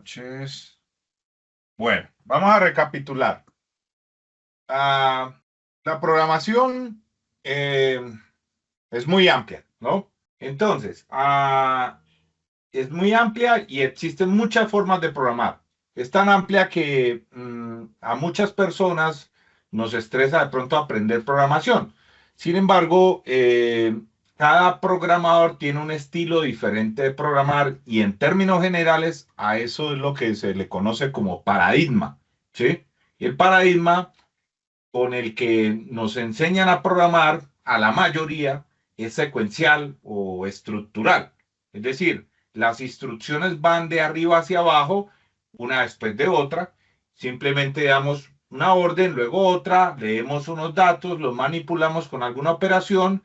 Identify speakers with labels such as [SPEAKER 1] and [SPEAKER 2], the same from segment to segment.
[SPEAKER 1] Noches. Bueno, vamos a recapitular. La programación es muy amplia, ¿no? Entonces, es muy amplia y existen muchas formas de programar. Es tan amplia que a muchas personas nos estresa de pronto aprender programación. Sin embargo, cada programador tiene un estilo diferente de programar y en términos generales a eso es lo que se le conoce como paradigma, ¿sí? El paradigma con el que nos enseñan a programar a la mayoría es secuencial o estructural. Es decir, las instrucciones van de arriba hacia abajo, una después de otra. Simplemente damos una orden, luego otra, leemos unos datos, los manipulamos con alguna operación,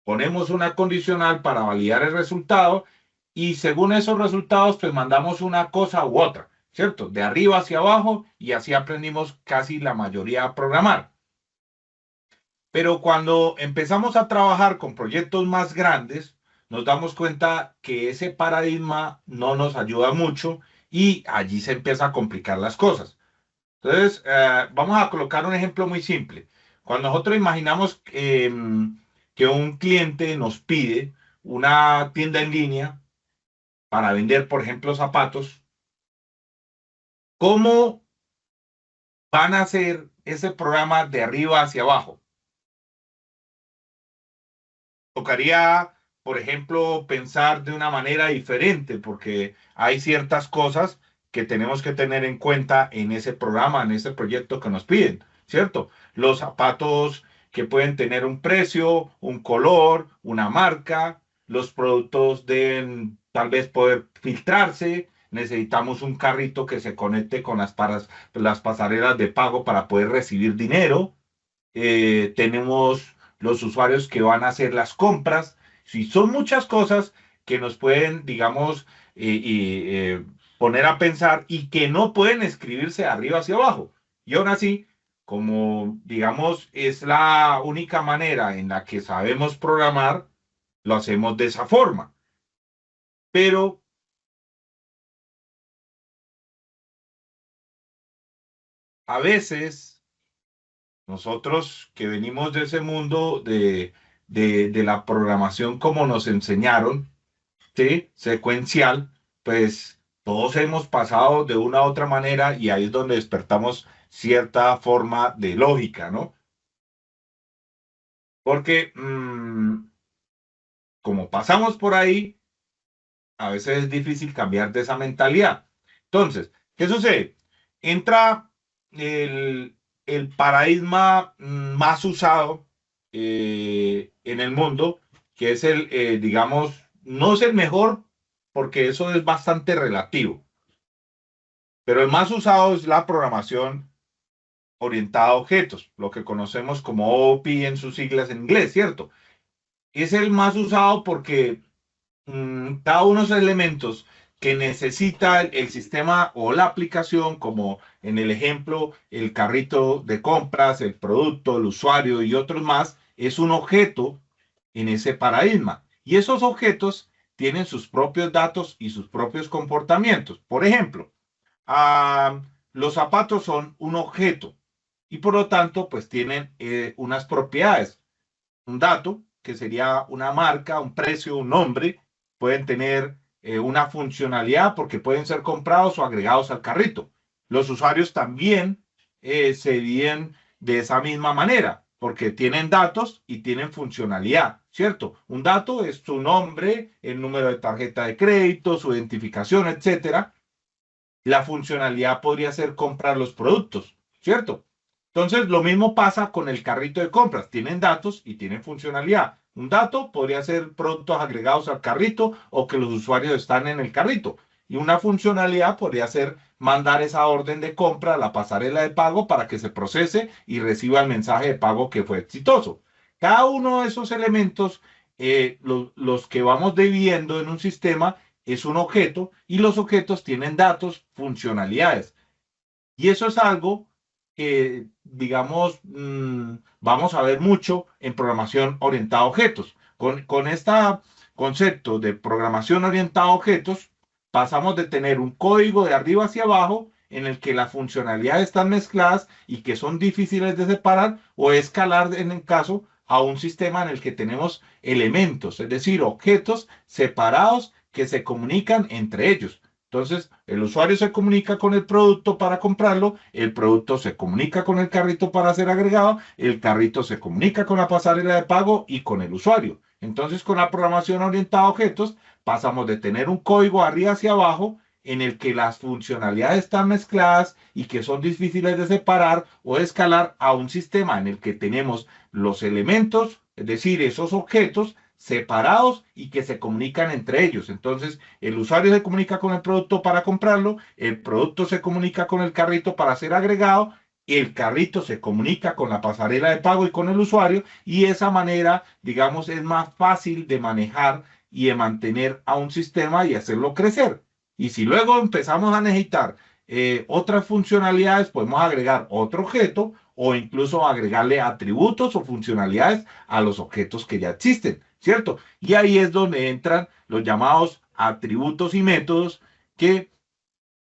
[SPEAKER 1] ponemos una condicional para validar el resultado y según esos resultados, pues mandamos una cosa u otra, ¿cierto? De arriba hacia abajo y así aprendimos casi la mayoría a programar. Pero cuando empezamos a trabajar con proyectos más grandes, nos damos cuenta que ese paradigma no nos ayuda mucho y allí se empieza a complicar las cosas. Entonces, vamos a colocar un ejemplo muy simple. Cuando nosotros imaginamos que un cliente nos pide una tienda en línea para vender, por ejemplo, zapatos, ¿cómo van a hacer ese programa de arriba hacia abajo? Tocaría, por ejemplo, pensar de una manera diferente, porque hay ciertas cosas que tenemos que tener en cuenta en ese programa, en ese proyecto que nos piden, ¿cierto? Los zapatos que pueden tener un precio, un color, una marca, los productos deben tal vez poder filtrarse, necesitamos un carrito que se conecte con las pasarelas de pago para poder recibir dinero, tenemos los usuarios que van a hacer las compras. Si son muchas cosas que nos pueden, digamos, poner a pensar y que no pueden escribirse de arriba hacia abajo. Y aún así, como, digamos, es la única manera en la que sabemos programar, lo hacemos de esa forma. Pero a veces nosotros que venimos de ese mundo de la programación como nos enseñaron, ¿sí? Secuencial, pues todos hemos pasado de una u otra manera y ahí es donde despertamos cierta forma de lógica, ¿no? Porque como pasamos por ahí, a veces es difícil cambiar de esa mentalidad. Entonces, ¿qué sucede? Entra el paradigma más usado en el mundo, que es digamos, no es el mejor, porque eso es bastante relativo, pero el más usado es la programación orientada a objetos, lo que conocemos como OOP en sus siglas en inglés, ¿cierto? Es el más usado porque cada uno de los elementos que necesita el sistema o la aplicación, como en el ejemplo, el carrito de compras, el producto, el usuario y otros más, es un objeto en ese paradigma. Y esos objetos tienen sus propios datos y sus propios comportamientos. Por ejemplo, los zapatos son un objeto y por lo tanto, pues tienen unas propiedades, un dato, que sería una marca, un precio, un nombre, pueden tener una funcionalidad porque pueden ser comprados o agregados al carrito. Los usuarios también se dividen de esa misma manera porque tienen datos y tienen funcionalidad, ¿cierto? Un dato es su nombre, el número de tarjeta de crédito, su identificación, etcétera. La funcionalidad podría ser comprar los productos, ¿cierto? Entonces, lo mismo pasa con el carrito de compras. Tienen datos y tienen funcionalidad. Un dato podría ser productos agregados al carrito o que los usuarios están en el carrito. Y una funcionalidad podría ser mandar esa orden de compra a la pasarela de pago para que se procese y reciba el mensaje de pago que fue exitoso. Cada uno de esos elementos, los que vamos dividiendo en un sistema, es un objeto y los objetos tienen datos, funcionalidades. Y eso es algo que, digamos, vamos a ver mucho en programación orientada a objetos. Con este concepto de programación orientada a objetos, pasamos de tener un código de arriba hacia abajo en el que las funcionalidades están mezcladas y que son difíciles de separar, o escalar en el caso a un sistema en el que tenemos elementos, es decir, objetos separados que se comunican entre ellos. Entonces, el usuario se comunica con el producto para comprarlo, el producto se comunica con el carrito para ser agregado, el carrito se comunica con la pasarela de pago y con el usuario. Entonces, con la programación orientada a objetos, pasamos de tener un código arriba hacia abajo en el que las funcionalidades están mezcladas y que son difíciles de separar o de escalar, a un sistema en el que tenemos los elementos, es decir, esos objetos separados y que se comunican entre ellos. Entonces, el usuario se comunica con el producto para comprarlo, el producto se comunica con el carrito para ser agregado, el carrito se comunica con la pasarela de pago y con el usuario, y de esa manera, digamos, es más fácil de manejar y de mantener a un sistema y hacerlo crecer. Y si luego empezamos a necesitar otras funcionalidades, podemos agregar otro objeto o incluso agregarle atributos o funcionalidades a los objetos que ya existen, ¿cierto? Y ahí es donde entran los llamados atributos y métodos, que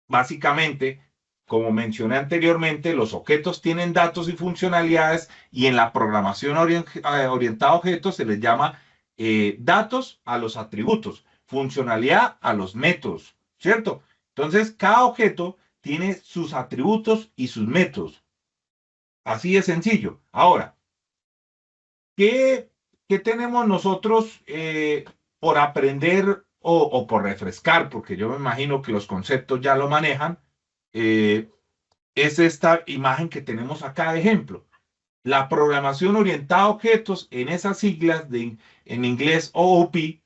[SPEAKER 1] básicamente, como mencioné anteriormente, los objetos tienen datos y funcionalidades, y en la programación orientada a objetos se les llama datos a los atributos, funcionalidad a los métodos, ¿cierto? Entonces, cada objeto tiene sus atributos y sus métodos. Así de sencillo. Ahora, ¿qué, qué tenemos nosotros por aprender o por refrescar? Porque yo me imagino que los conceptos ya lo manejan. eh, es esta imagen que tenemos acá de ejemplo. La programación orientada a objetos, en esas siglas en inglés OOP,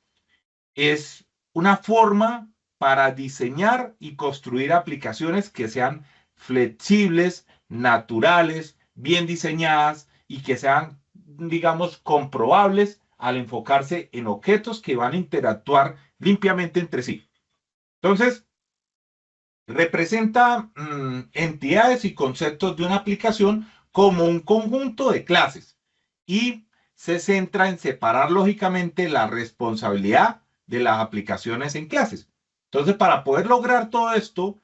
[SPEAKER 1] es una forma para diseñar y construir aplicaciones que sean flexibles, naturales, bien diseñadas y que sean, digamos, comprobables al enfocarse en objetos que van a interactuar limpiamente entre sí. Entonces, representa entidades y conceptos de una aplicación como un conjunto de clases, y se centra en separar lógicamente la responsabilidad de las aplicaciones en clases. Entonces, para poder lograr todo esto,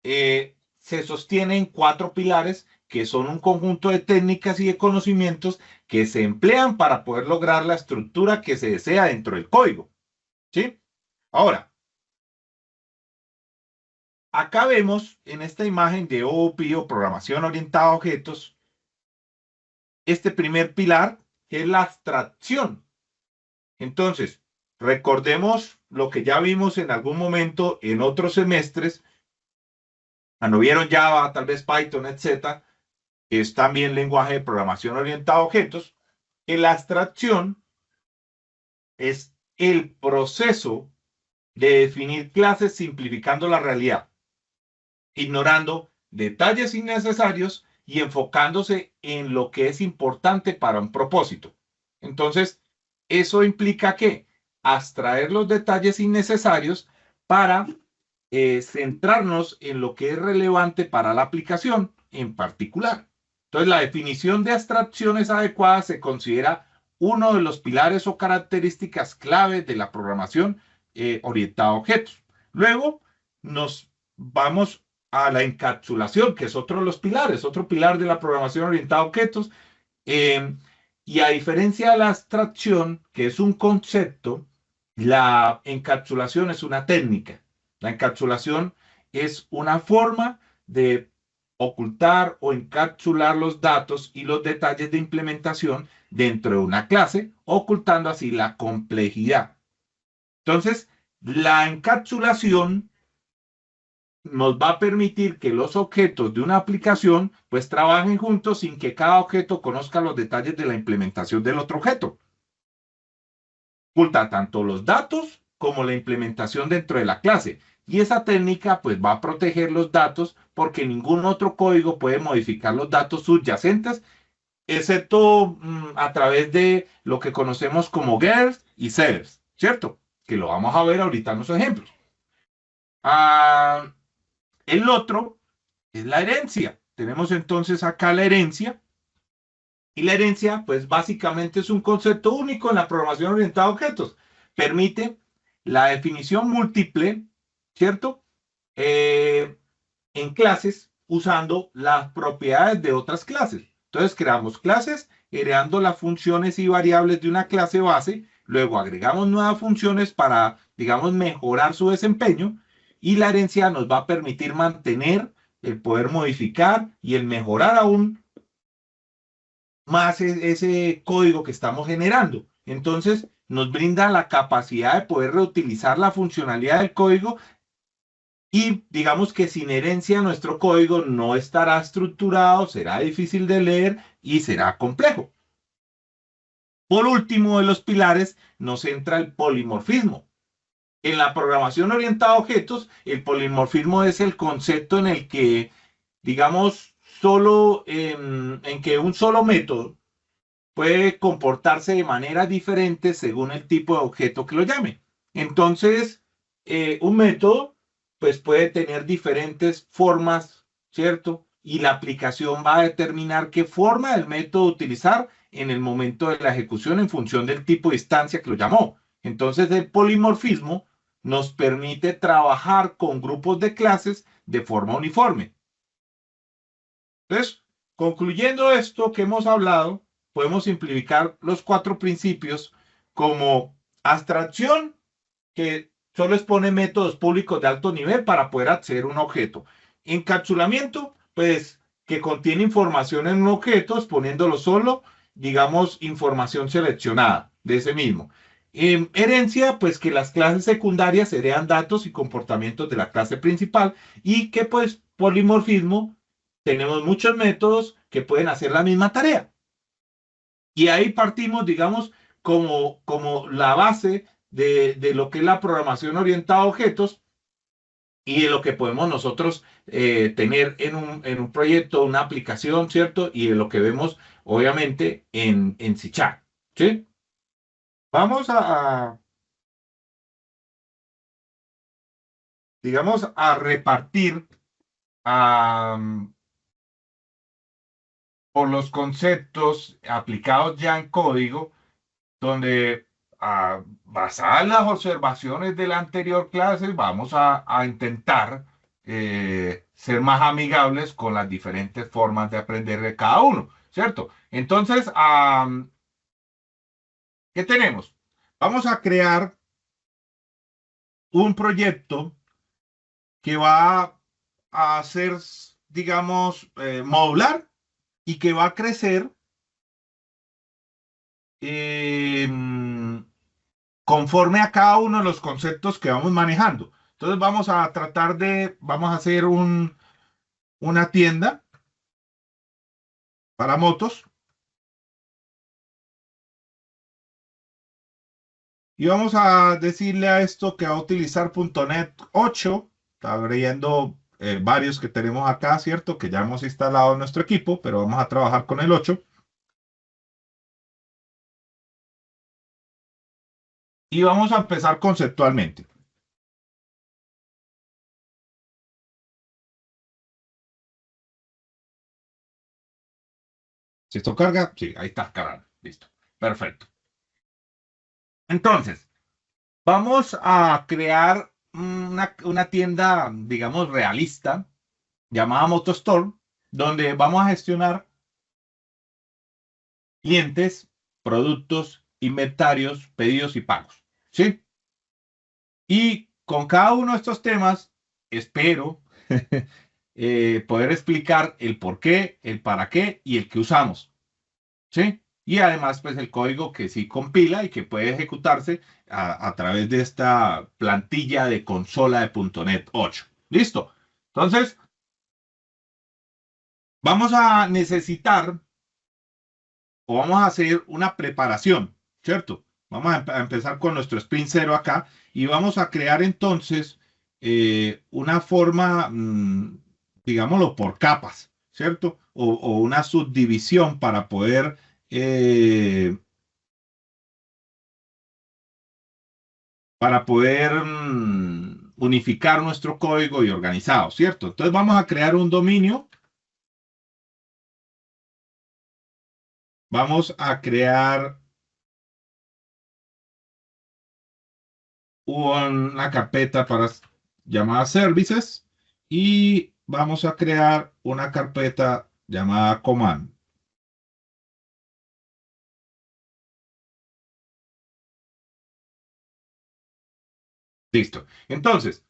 [SPEAKER 1] se sostienen cuatro pilares que son un conjunto de técnicas y de conocimientos que se emplean para poder lograr la estructura que se desea dentro del código. ¿Sí? Ahora, acá vemos en esta imagen de OOP, o programación orientada a objetos, este primer pilar, que es la abstracción. Entonces, recordemos lo que ya vimos en algún momento en otros semestres, cuando vieron Java, tal vez Python, etcétera, que es también lenguaje de programación orientada a objetos, que la abstracción es el proceso de definir clases simplificando la realidad, ignorando detalles innecesarios y enfocándose en lo que es importante para un propósito. Entonces, eso implica que abstraer los detalles innecesarios para centrarnos en lo que es relevante para la aplicación en particular. Entonces, la definición de abstracciones adecuada se considera uno de los pilares o características clave de la programación orientada a objetos. Luego, nos vamos a la encapsulación, que es otro de los pilares, otro pilar de la programación orientada a objetos. Eh, y a diferencia de la abstracción, que es un concepto, la encapsulación es una técnica. La encapsulación es una forma de ocultar o encapsular los datos y los detalles de implementación dentro de una clase, ocultando así la complejidad. Entonces, la encapsulación nos va a permitir que los objetos de una aplicación pues trabajen juntos sin que cada objeto conozca los detalles de la implementación del otro objeto. Oculta tanto los datos como la implementación dentro de la clase. Y esa técnica pues va a proteger los datos, porque ningún otro código puede modificar los datos subyacentes, excepto a través de lo que conocemos como getters y setters, ¿cierto? Que lo vamos a ver ahorita en los ejemplos. El otro es la herencia. Tenemos entonces acá la herencia. Y la herencia, pues básicamente es un concepto único en la programación orientada a objetos. Permite la definición múltiple, ¿cierto? En clases usando las propiedades de otras clases. Entonces creamos clases heredando las funciones y variables de una clase base, luego agregamos nuevas funciones para, digamos, mejorar su desempeño y la herencia nos va a permitir mantener el poder modificar y el mejorar aún más ese código que estamos generando. Entonces, nos brinda la capacidad de poder reutilizar la funcionalidad del código y digamos que sin herencia nuestro código no estará estructurado, será difícil de leer y será complejo. Por último de los pilares nos entra el polimorfismo. En la programación orientada a objetos, el polimorfismo es el concepto en el que, digamos, solo en que un solo método puede comportarse de manera diferente según el tipo de objeto que lo llame. Entonces, un método pues puede tener diferentes formas, ¿cierto? Y la aplicación va a determinar qué forma del método utilizar en el momento de la ejecución en función del tipo de instancia que lo llamó. Entonces, el polimorfismo nos permite trabajar con grupos de clases de forma uniforme. Entonces, concluyendo esto que hemos hablado, podemos simplificar los cuatro principios como abstracción, que solo expone métodos públicos de alto nivel para poder acceder a un objeto. Encapsulamiento, pues que contiene información en un objeto, exponiéndolo solo, digamos, información seleccionada de ese mismo. Herencia, pues que las clases secundarias heredan datos y comportamientos de la clase principal y que pues polimorfismo, tenemos muchos métodos que pueden hacer la misma tarea. Y ahí partimos, digamos, como la base de lo que es la programación orientada a objetos y de lo que podemos nosotros tener en un proyecto, una aplicación, ¿cierto? Y de lo que vemos, obviamente, en C#, ¿sí? Vamos digamos, a repartir a, por los conceptos aplicados ya en código donde basadas en las observaciones de la anterior clase, vamos a intentar ser más amigables con las diferentes formas de aprender de cada uno, ¿cierto? Entonces, ¿qué tenemos? Vamos a crear un proyecto que va a ser, digamos, modular y que va a crecer eh, conforme a cada uno de los conceptos que vamos manejando. Entonces vamos a hacer una tienda para motos y vamos a decirle a esto que va a utilizar .NET 8. Está abriendo varios que tenemos acá, ¿cierto? Que ya hemos instalado en nuestro equipo, pero vamos a trabajar con el 8. Y vamos a empezar conceptualmente. Si esto carga, sí, ahí está cargando. Listo. Perfecto. Entonces, vamos a crear una tienda, digamos, realista, llamada MotoStore, donde vamos a gestionar clientes, productos, inventarios, pedidos y pagos. ¿Sí? Y con cada uno de estos temas, espero poder explicar el por qué, el para qué y el que usamos. ¿Sí? Y además, pues el código que sí compila y que puede ejecutarse a través de esta plantilla de consola de .NET 8. ¿Listo? Entonces, vamos a necesitar o vamos a hacer una preparación, ¿cierto? Vamos a empezar con nuestro sprint cero acá y vamos a crear entonces una forma, digámoslo, por capas, ¿cierto? O una subdivisión eh, para poder unificar nuestro código y organizado, ¿cierto? Entonces vamos a crear un dominio, vamos a crear una carpeta para llamada services y vamos a crear una carpeta llamada command. Listo. Entonces,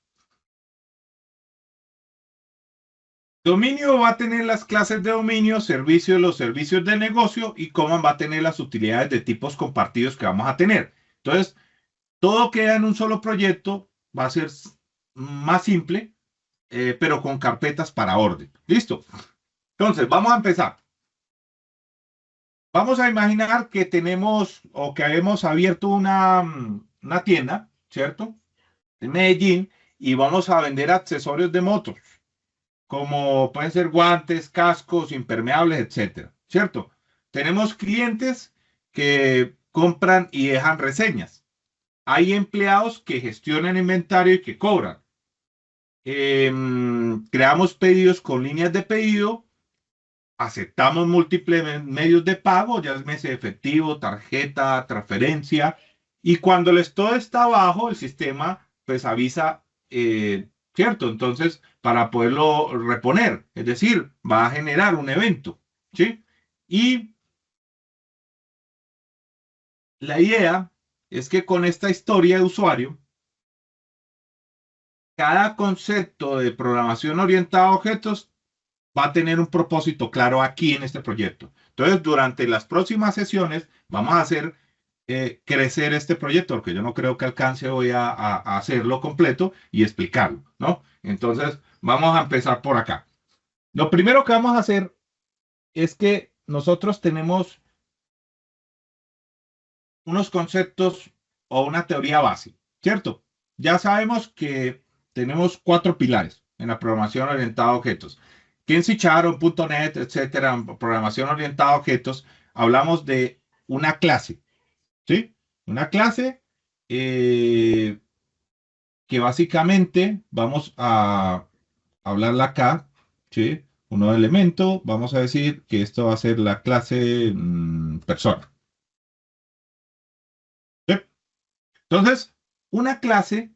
[SPEAKER 1] dominio va a tener las clases de dominio, servicio, los servicios de negocio y command va a tener las utilidades de tipos compartidos que vamos a tener. Entonces, todo queda en un solo proyecto, va a ser más simple, pero con carpetas para orden. Listo. Entonces, vamos a empezar. Vamos a imaginar que tenemos o que hemos abierto una tienda, ¿cierto? En Medellín y vamos a vender accesorios de motos, como pueden ser guantes, cascos, impermeables, etcétera, ¿cierto? Tenemos clientes que compran y dejan reseñas. Hay empleados que gestionan inventario y que cobran. Creamos pedidos con líneas de pedido, aceptamos múltiples medios de pago, ya sea efectivo, tarjeta, transferencia, y cuando el todo está abajo, el sistema pues avisa, ¿cierto? Entonces, para poderlo reponer, es decir, va a generar un evento, ¿sí? Y la idea es que con esta historia de usuario, cada concepto de programación orientada a objetos va a tener un propósito claro aquí en este proyecto. Entonces, durante las próximas sesiones vamos a hacer crecer este proyecto, porque yo no creo que alcance hoy a hacerlo completo y explicarlo, ¿no? Entonces, vamos a empezar por acá. Lo primero que vamos a hacer es que nosotros tenemos unos conceptos o una teoría base, ¿cierto? Ya sabemos que tenemos cuatro pilares en la programación orientada a objetos. Que en C#, .NET, etcétera, en programación orientada a objetos, hablamos de una clase, ¿sí? Una clase eh, que básicamente vamos a hablarla acá, ¿sí? Un nuevo elemento, vamos a decir que esto va a ser la clase persona. ¿Sí? Entonces, una clase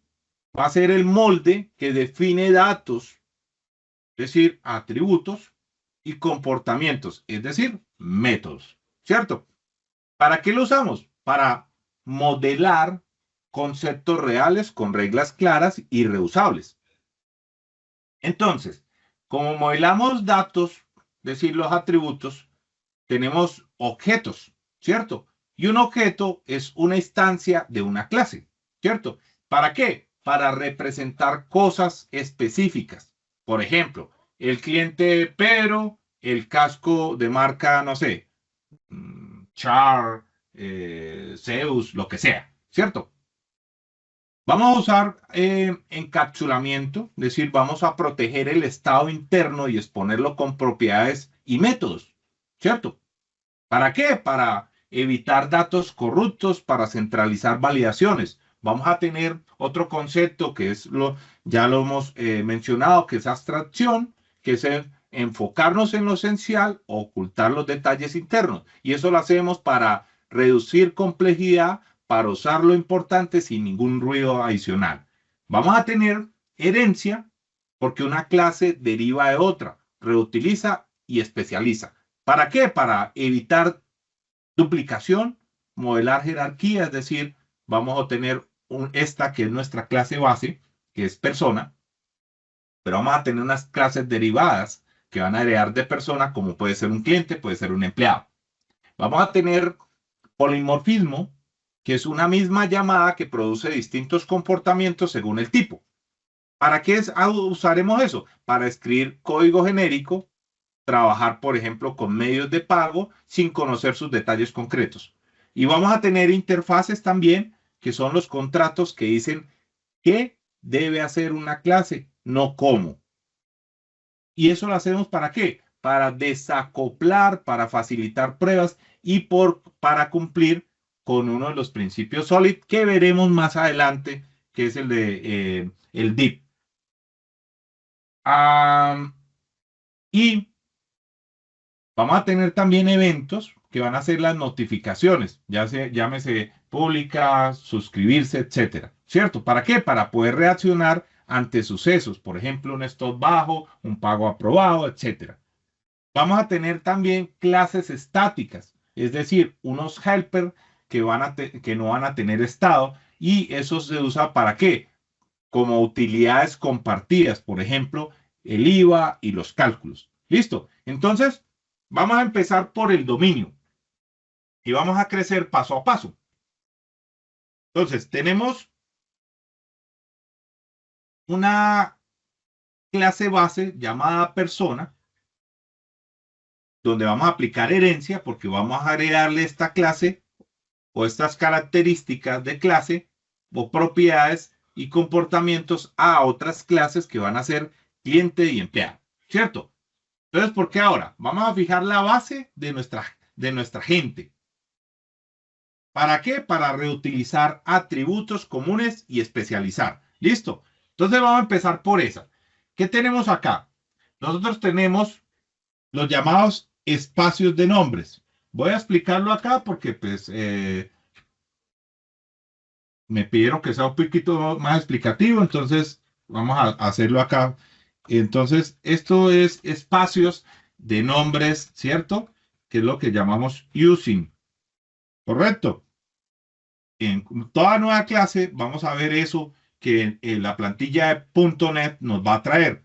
[SPEAKER 1] va a ser el molde que define datos, es decir, atributos y comportamientos, es decir, métodos, ¿cierto? ¿Para qué lo usamos? Para modelar conceptos reales con reglas claras y reusables. Entonces, como modelamos datos, es decir, los atributos, tenemos objetos, ¿cierto? Y un objeto es una instancia de una clase, ¿cierto? ¿Para qué? Para representar cosas específicas. Por ejemplo, el cliente Pedro, el casco de marca, no sé, Char, Zeus, lo que sea, ¿cierto? Vamos a usar encapsulamiento, es decir, vamos a proteger el estado interno y exponerlo con propiedades y métodos, ¿cierto? ¿Para qué? Para evitar datos corruptos, para centralizar validaciones. Vamos a tener otro concepto que es ya lo hemos mencionado, que es abstracción, que es enfocarnos en lo esencial, ocultar los detalles internos. Y eso lo hacemos para reducir complejidad, para usar lo importante sin ningún ruido adicional. Vamos a tener herencia, porque una clase deriva de otra, reutiliza y especializa. ¿Para qué? Para evitar duplicación, modelar jerarquía, es decir, vamos a tener esta que es nuestra clase base, que es persona, pero vamos a tener unas clases derivadas que van a heredar de persona, como puede ser un cliente, puede ser un empleado. Vamos a tener polimorfismo, que es una misma llamada que produce distintos comportamientos según el tipo. ¿Para qué usaremos eso? Para escribir código genérico, trabajar, por ejemplo, con medios de pago sin conocer sus detalles concretos. Y vamos a tener interfaces también, que son los contratos que dicen qué debe hacer una clase, no cómo. ¿Y eso lo hacemos para qué? Para desacoplar, para facilitar pruebas y para cumplir con uno de los principios SOLID que veremos más adelante, que es el de el DIP. Y vamos a tener también eventos que van a ser las notificaciones, llámese pública, suscribirse, etcétera. ¿Cierto? ¿Para qué? Para poder reaccionar ante sucesos, por ejemplo, un stop bajo, un pago aprobado, etcétera. Vamos a tener también clases estáticas, es decir, unos helper que no van a tener estado, y eso se usa ¿para qué? Como utilidades compartidas, por ejemplo, el IVA y los cálculos. ¿Listo? Entonces, vamos a empezar por el dominio y vamos a crecer paso a paso. Entonces, tenemos una clase base llamada persona, donde vamos a aplicar herencia porque vamos a agregarle esta clase o estas características de clase o propiedades y comportamientos a otras clases que van a ser cliente y empleado, ¿cierto? Entonces, ¿por qué ahora? Vamos a fijar la base de nuestra gente. ¿Para qué? Para reutilizar atributos comunes y especializar. ¿Listo? Entonces vamos a empezar por esa. ¿Qué tenemos acá? Nosotros tenemos los llamados espacios de nombres. Voy a explicarlo acá porque pues me pidieron que sea un poquito más explicativo, entonces vamos a hacerlo acá. Entonces, esto es espacios de nombres, ¿cierto? Que es lo que llamamos using, ¿correcto? En toda nueva clase vamos a ver eso que en la plantilla de .NET nos va a traer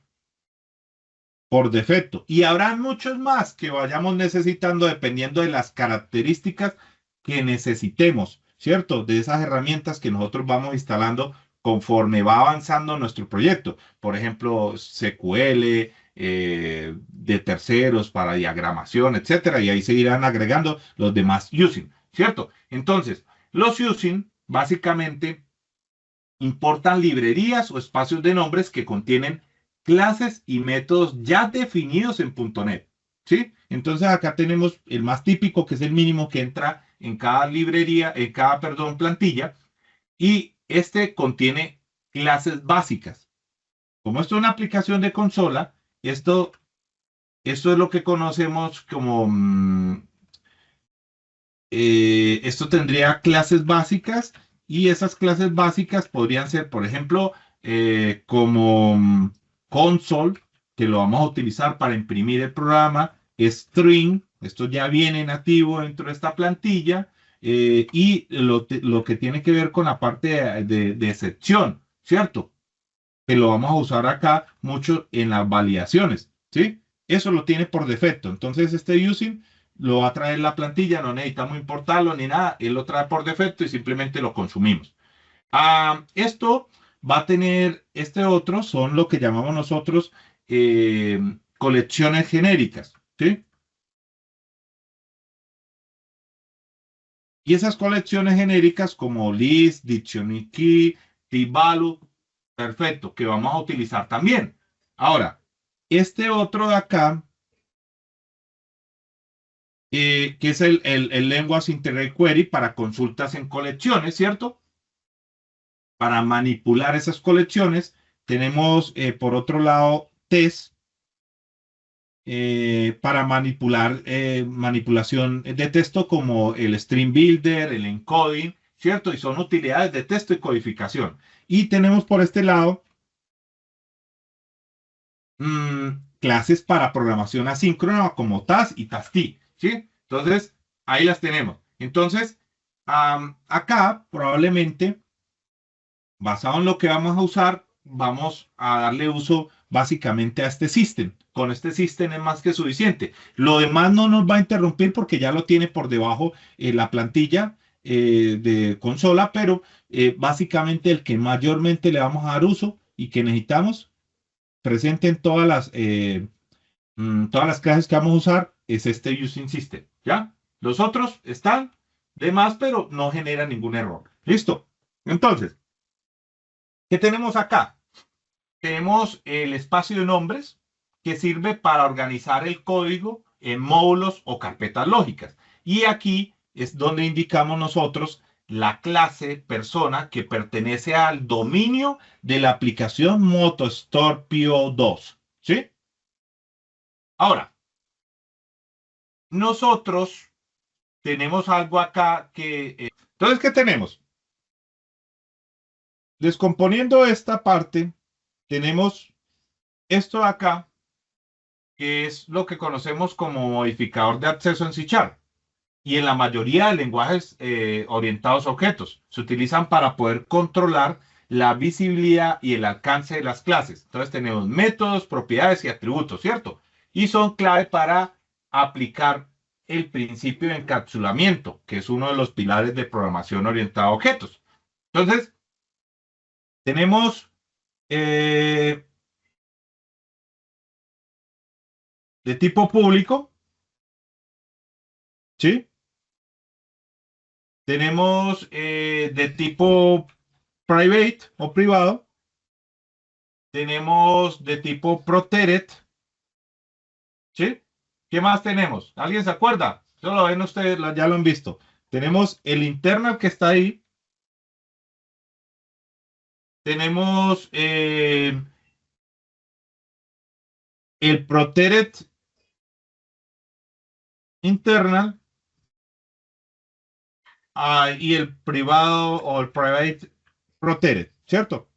[SPEAKER 1] por defecto. Y habrá muchos más que vayamos necesitando dependiendo de las características que necesitemos, ¿cierto? De esas herramientas que nosotros vamos instalando conforme va avanzando nuestro proyecto. Por ejemplo, SQL, de terceros para diagramación, etcétera. Y ahí se irán agregando los demás using, ¿cierto? Entonces, los using básicamente importan librerías o espacios de nombres que contienen clases y métodos ya definidos en .NET. ¿Sí? Entonces acá tenemos el más típico, que es el mínimo que entra en cada librería, en cada, perdón, plantilla, y este contiene clases básicas. Como esto es una aplicación de consola, esto es lo que conocemos como esto tendría clases básicas, y esas clases básicas podrían ser, por ejemplo, como console, que lo vamos a utilizar para imprimir el programa, string, esto ya viene nativo dentro de esta plantilla, y lo que tiene que ver con la parte de excepción, ¿cierto? Que lo vamos a usar acá mucho en las validaciones, ¿sí? Eso lo tiene por defecto. Entonces, este using lo va a traer la plantilla, no necesitamos importarlo ni nada, él lo trae por defecto y simplemente lo consumimos. Esto va a tener, este otro son lo que llamamos nosotros colecciones genéricas, ¿sí? Y esas colecciones genéricas como list, dictionary key, t-value, perfecto, que vamos a utilizar también. Ahora, este otro de acá, que es el Language Integral Query para consultas en colecciones, ¿cierto? Para manipular esas colecciones, tenemos por otro lado test para manipular manipulación de texto como el String Builder, el encoding, ¿cierto? Y son utilidades de texto y codificación. Y tenemos por este lado clases para programación asíncrona como TAS y TAST, ¿sí? Entonces, ahí las tenemos. Entonces, acá probablemente, basado en lo que vamos a usar, vamos a darle uso básicamente a este system. Con este system es más que suficiente. Lo demás no nos va a interrumpir porque ya lo tiene por debajo la plantilla de consola, pero básicamente el que mayormente le vamos a dar uso y que necesitamos presente en todas las clases que vamos a usar es este using system, ¿ya? Los otros están de más, pero no generan ningún error. ¿Listo? Entonces, ¿qué tenemos acá? Tenemos el espacio de nombres que sirve para organizar el código en módulos o carpetas lógicas. Y aquí es donde indicamos nosotros la clase persona que pertenece al dominio de la aplicación MotoStore PO2. ¿Sí? Ahora, nosotros tenemos algo acá que... entonces, ¿qué tenemos? Descomponiendo esta parte, tenemos esto de acá, que es lo que conocemos como modificador de acceso en C#. Y en la mayoría de lenguajes orientados a objetos. Se utilizan para poder controlar la visibilidad y el alcance de las clases. Entonces tenemos métodos, propiedades y atributos, ¿cierto? Y son clave para aplicar el principio de encapsulamiento, que es uno de los pilares de programación orientada a objetos. Entonces, tenemos de tipo público, ¿sí? Tenemos de tipo private o privado. Tenemos de tipo protected, ¿sí? ¿Qué más tenemos? ¿Alguien se acuerda? Eso lo ven ustedes, ya lo han visto. Tenemos el internal que está ahí. Tenemos el protected internal y el privado o el private protected, ¿cierto?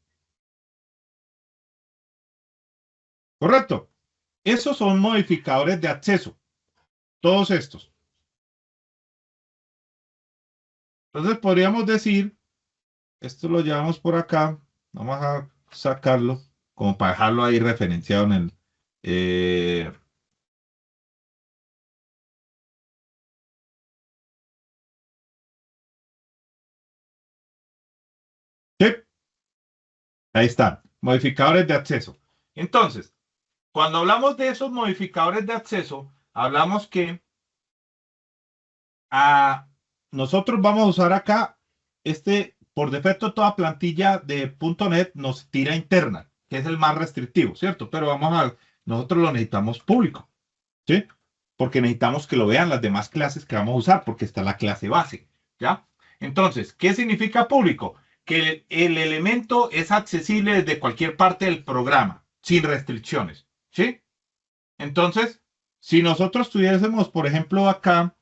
[SPEAKER 1] Correcto. Esos son modificadores de acceso, todos estos. Entonces podríamos decir, esto lo llevamos por acá, vamos a sacarlo como para dejarlo ahí referenciado en el... eh, ¿sí? Ahí están, modificadores de acceso. Entonces, cuando hablamos de esos modificadores de acceso, hablamos que a, nosotros vamos a usar acá por defecto toda plantilla de .NET nos tira interna, que es el más restrictivo, ¿cierto? Pero nosotros lo necesitamos público, ¿sí? Porque necesitamos que lo vean las demás clases que vamos a usar, porque está la clase base, ¿ya? Entonces, ¿qué significa público? Que el elemento es accesible desde cualquier parte del programa, sin restricciones, ¿sí? Entonces, si nosotros tuviésemos, por ejemplo, acá,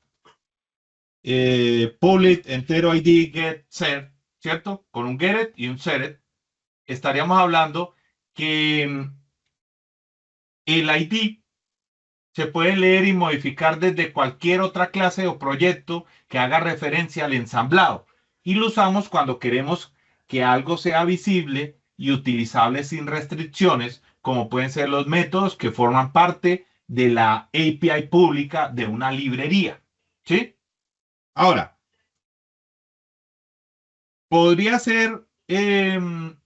[SPEAKER 1] public, entero ID, get, set, ¿cierto? Con un get y un set, estaríamos hablando que el ID se puede leer y modificar desde cualquier otra clase o proyecto que haga referencia al ensamblado. Y lo usamos cuando queremos que algo sea visible y utilizable sin restricciones, como pueden ser los métodos que forman parte de la API pública de una librería. ¿Sí? Ahora, podría ser un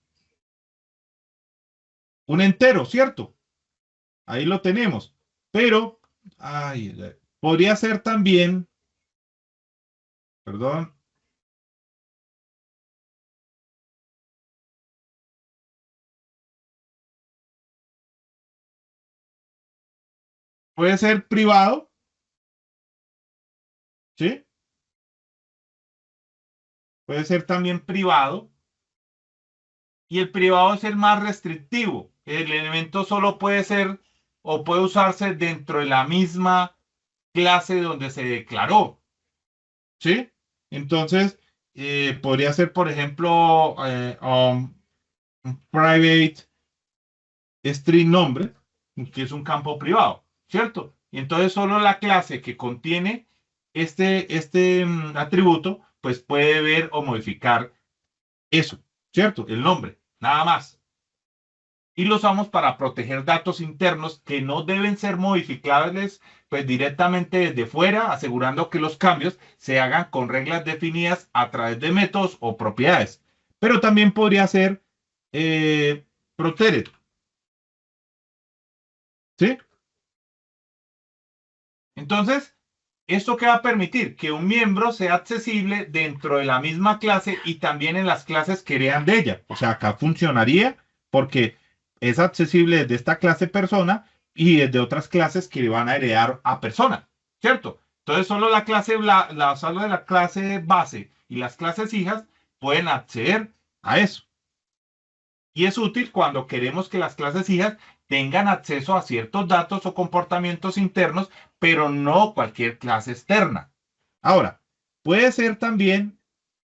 [SPEAKER 1] entero, ¿cierto? Ahí lo tenemos. Pero, podría ser también, perdón, puede ser privado, ¿sí? Puede ser también privado. Y el privado es el más restrictivo. El elemento solo puede ser o puede usarse dentro de la misma clase donde se declaró. ¿Sí? Entonces, podría ser, por ejemplo, un private string nombre, que es un campo privado, ¿cierto? Y entonces solo la clase que contiene este atributo, pues puede ver o modificar eso, ¿cierto? El nombre, nada más. Y lo usamos para proteger datos internos que no deben ser modificables pues directamente desde fuera, asegurando que los cambios se hagan con reglas definidas a través de métodos o propiedades. Pero también podría ser protected, ¿sí? Entonces, ¿esto qué va a permitir? Que un miembro sea accesible dentro de la misma clase y también en las clases que crean de ella. O sea, acá funcionaría porque es accesible desde esta clase persona y desde otras clases que le van a heredar a persona, ¿cierto? Entonces, solo solo de la clase base y las clases hijas pueden acceder a eso. Y es útil cuando queremos que las clases hijas tengan acceso a ciertos datos o comportamientos internos, pero no cualquier clase externa. Ahora, puede ser también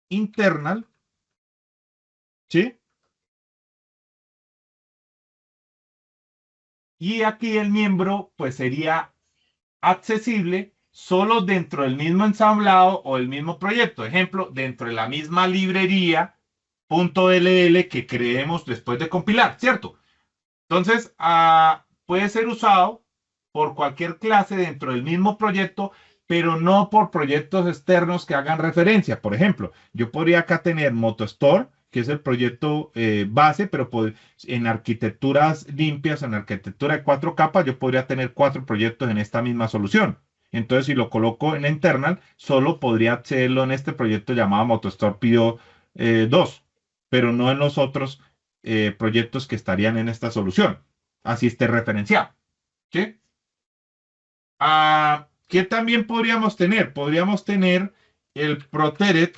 [SPEAKER 1] internal, ¿sí? Y aquí el miembro pues sería accesible solo dentro del mismo ensamblado o el mismo proyecto. Ejemplo, dentro de la misma librería .ll que creemos después de compilar, ¿cierto? Entonces, puede ser usado por cualquier clase dentro del mismo proyecto, pero no por proyectos externos que hagan referencia. Por ejemplo, yo podría acá tener MotoStore, que es el proyecto base, pero en arquitecturas limpias, en arquitectura de 4 capas, yo podría tener 4 proyectos en esta misma solución. Entonces, si lo coloco en la internal, solo podría hacerlo en este proyecto llamado MotoStore Pio 2, pero no en los otros proyectos que estarían en esta solución. Así esté referenciado. ¿Sí? ¿Qué también podríamos tener? Podríamos tener el Protected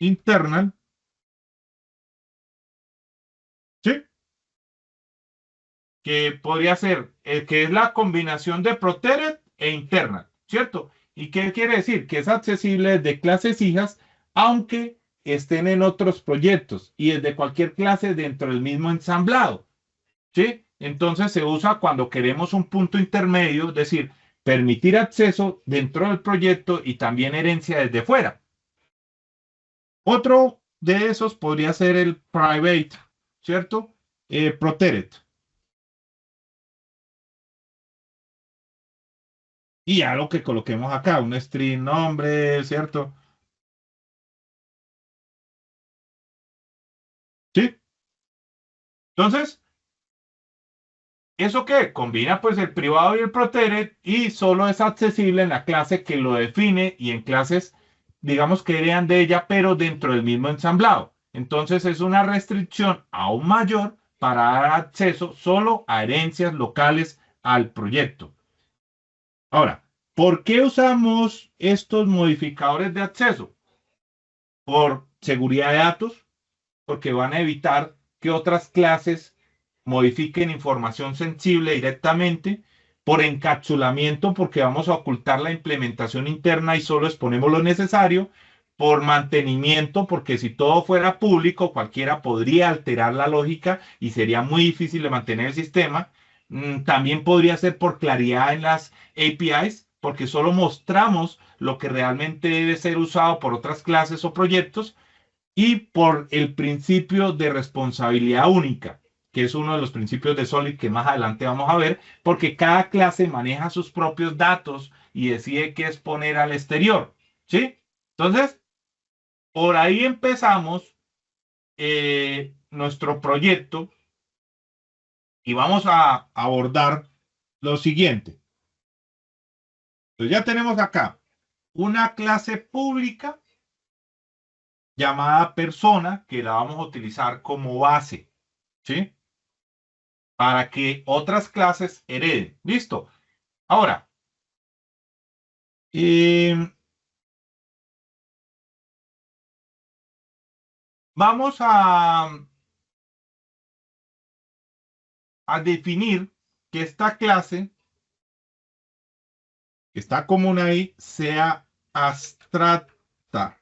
[SPEAKER 1] Internal, ¿sí? Que podría ser, que es la combinación de Protected e Internal, ¿cierto? ¿Y qué quiere decir? Que es accesible desde clases hijas, aunque estén en otros proyectos y desde cualquier clase dentro del mismo ensamblado. ¿Sí? Entonces se usa cuando queremos un punto intermedio, es decir, permitir acceso dentro del proyecto y también herencia desde fuera. Otro de esos podría ser el private, ¿cierto? Protected. Y ya lo que coloquemos acá, un string nombre, ¿cierto? ¿Sí? Entonces, ¿eso qué? Combina pues el privado y el protected y solo es accesible en la clase que lo define y en clases, digamos que heredan de ella, pero dentro del mismo ensamblado. Entonces es una restricción aún mayor para dar acceso solo a herencias locales al proyecto. Ahora, ¿por qué usamos estos modificadores de acceso? Por seguridad de datos, porque van a evitar que otras clases modifiquen información sensible directamente, por encapsulamiento, porque vamos a ocultar la implementación interna y solo exponemos lo necesario, por mantenimiento, porque si todo fuera público, cualquiera podría alterar la lógica y sería muy difícil de mantener el sistema. También podría ser por claridad en las APIs, porque solo mostramos lo que realmente debe ser usado por otras clases o proyectos y por el principio de responsabilidad única, que es uno de los principios de Solid que más adelante vamos a ver, porque cada clase maneja sus propios datos y decide qué exponer al exterior. ¿Sí? Entonces, por ahí empezamos nuestro proyecto y vamos a abordar lo siguiente. Entonces, ya tenemos acá una clase pública llamada persona que la vamos a utilizar como base. ¿Sí? Para que otras clases hereden. Listo. Ahora, eh, vamos a definir que esta clase, que está común ahí, sea abstracta.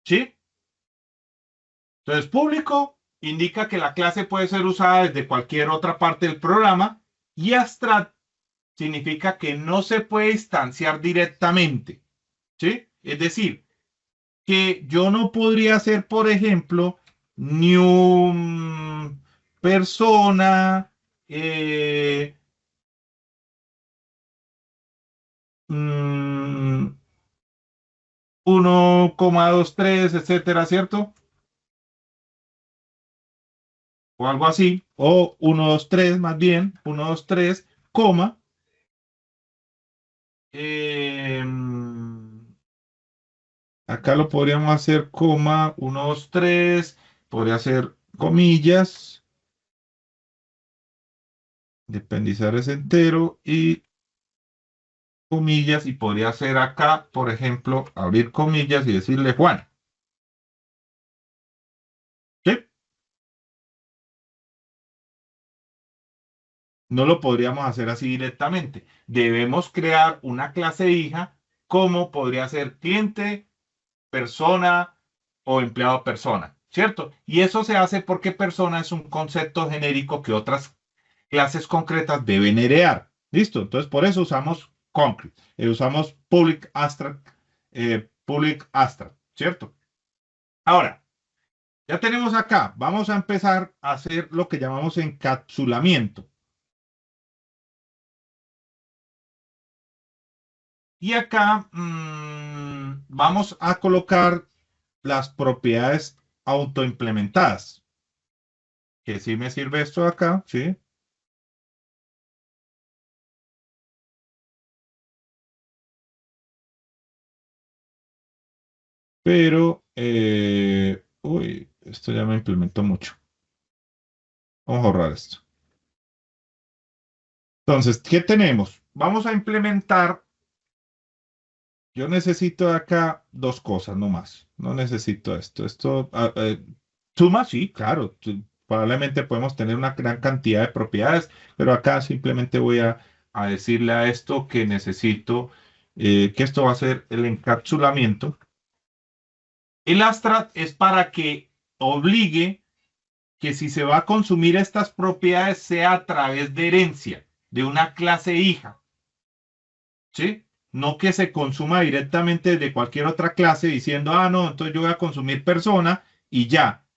[SPEAKER 1] ¿Sí? Entonces, público indica que la clase puede ser usada desde cualquier otra parte del programa y abstract significa que no se puede instanciar directamente. ¿Sí? Es decir, que yo no podría hacer, por ejemplo, new persona, eh, mm, 1,23, etcétera, ¿cierto? O algo así, o 123 más bien, 123, coma, eh, acá lo podríamos hacer coma, 123, podría ser comillas, dependizar es entero y comillas y podría hacer acá, por ejemplo, abrir comillas y decirle Juan. ¿Sí? No lo podríamos hacer así directamente. Debemos crear una clase hija como podría ser cliente, persona o empleado persona. ¿cierto? Y eso se hace porque persona es un concepto genérico que otras clases concretas deben heredar. ¿Listo? Entonces, por eso usamos concrete, usamos public abstract, ¿cierto? Ahora, ya tenemos acá, vamos a empezar a hacer lo que llamamos encapsulamiento. Y acá vamos a colocar las propiedades autoimplementadas. Que sí me sirve esto acá, ¿sí? Pero, uy, esto ya me implementó mucho. Vamos a ahorrar esto. Entonces, ¿qué tenemos? Vamos a implementar. Yo necesito acá dos cosas, no más. No necesito esto. Suma, sí, claro. Probablemente podemos tener una gran cantidad de propiedades, pero acá simplemente voy a decirle a esto que necesito, que esto va a ser el encapsulamiento. El abstract es para que obligue que si se va a consumir estas propiedades sea a través de herencia de una clase hija, ¿sí? No que se consuma directamente de cualquier otra clase diciendo, ah, no, entonces yo voy a consumir persona y ya,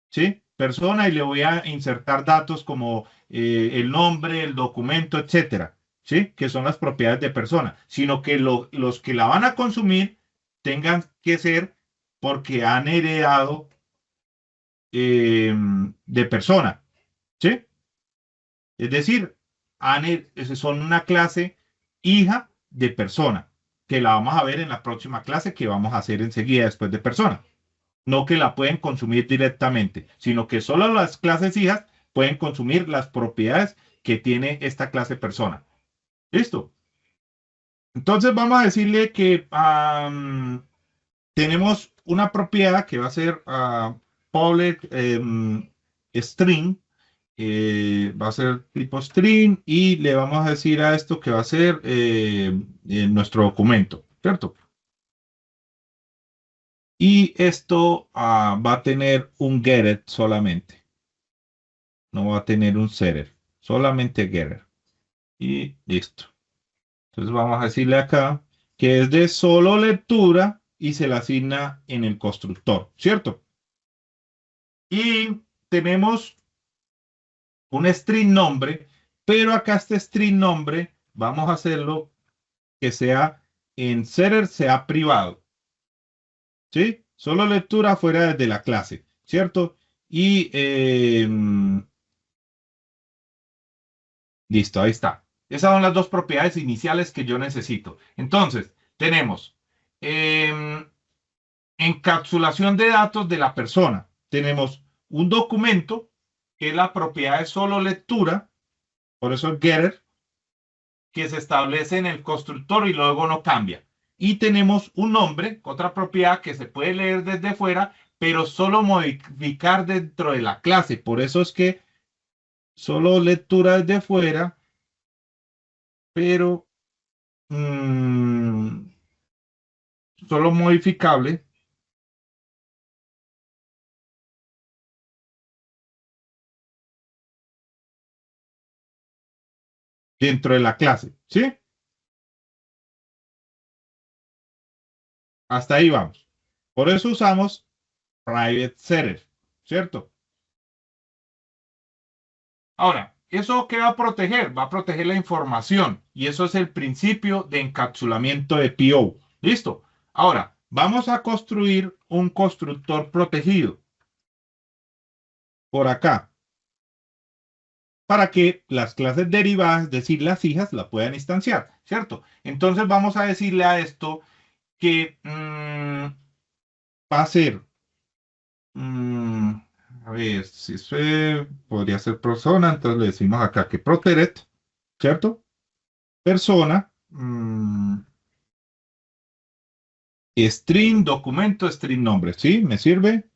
[SPEAKER 1] ¿sí? Persona y le voy a insertar datos como el nombre, el documento, etcétera, ¿sí? Que son las propiedades de persona, sino que los que la van a consumir tengan que ser porque han heredado de persona, ¿sí? Es decir, son una clase hija de persona, que la vamos a ver en la próxima clase que vamos a hacer enseguida después de persona. No que la pueden consumir directamente, sino que solo las clases hijas pueden consumir las propiedades que tiene esta clase persona. ¿Listo? Entonces vamos a decirle que tenemos una propiedad que va a ser public string, va a ser tipo string y le vamos a decir a esto que va a ser en nuestro documento, ¿cierto? Y esto va a tener un getter solamente, no va a tener un setter, solamente getter. Y listo. Entonces vamos a decirle acá que es de solo lectura y se le asigna en el constructor, ¿cierto? Y tenemos un string nombre, pero acá este string nombre vamos a hacerlo que sea en setter, sea privado, ¿sí? Solo lectura fuera de la clase, ¿cierto? Y listo, ahí está. Esas son las dos propiedades iniciales que yo necesito. Entonces, tenemos em, encapsulación de datos de la persona. Tenemos un documento que es la propiedad de solo lectura, por eso es getter, que se establece en el constructor y luego no cambia. Y tenemos un nombre, otra propiedad que se puede leer desde fuera, pero solo modificar dentro de la clase. Por eso es que solo lectura desde fuera, pero mmm, solo modificable dentro de la clase. ¿Sí? Hasta ahí vamos. Por eso usamos private setter, ¿cierto? Ahora, ¿eso qué va a proteger? Va a proteger la información y eso es el principio de encapsulamiento de PO. ¿Listo? Ahora, vamos a construir un constructor protegido por acá para que las clases derivadas, es decir, las hijas, la puedan instanciar, ¿cierto? Entonces vamos a decirle a esto que va a ser, mm, a ver, si eso podría ser persona, entonces le decimos acá que protected, ¿cierto? Persona, string, documento, string nombre, ¿sí? Me sirve.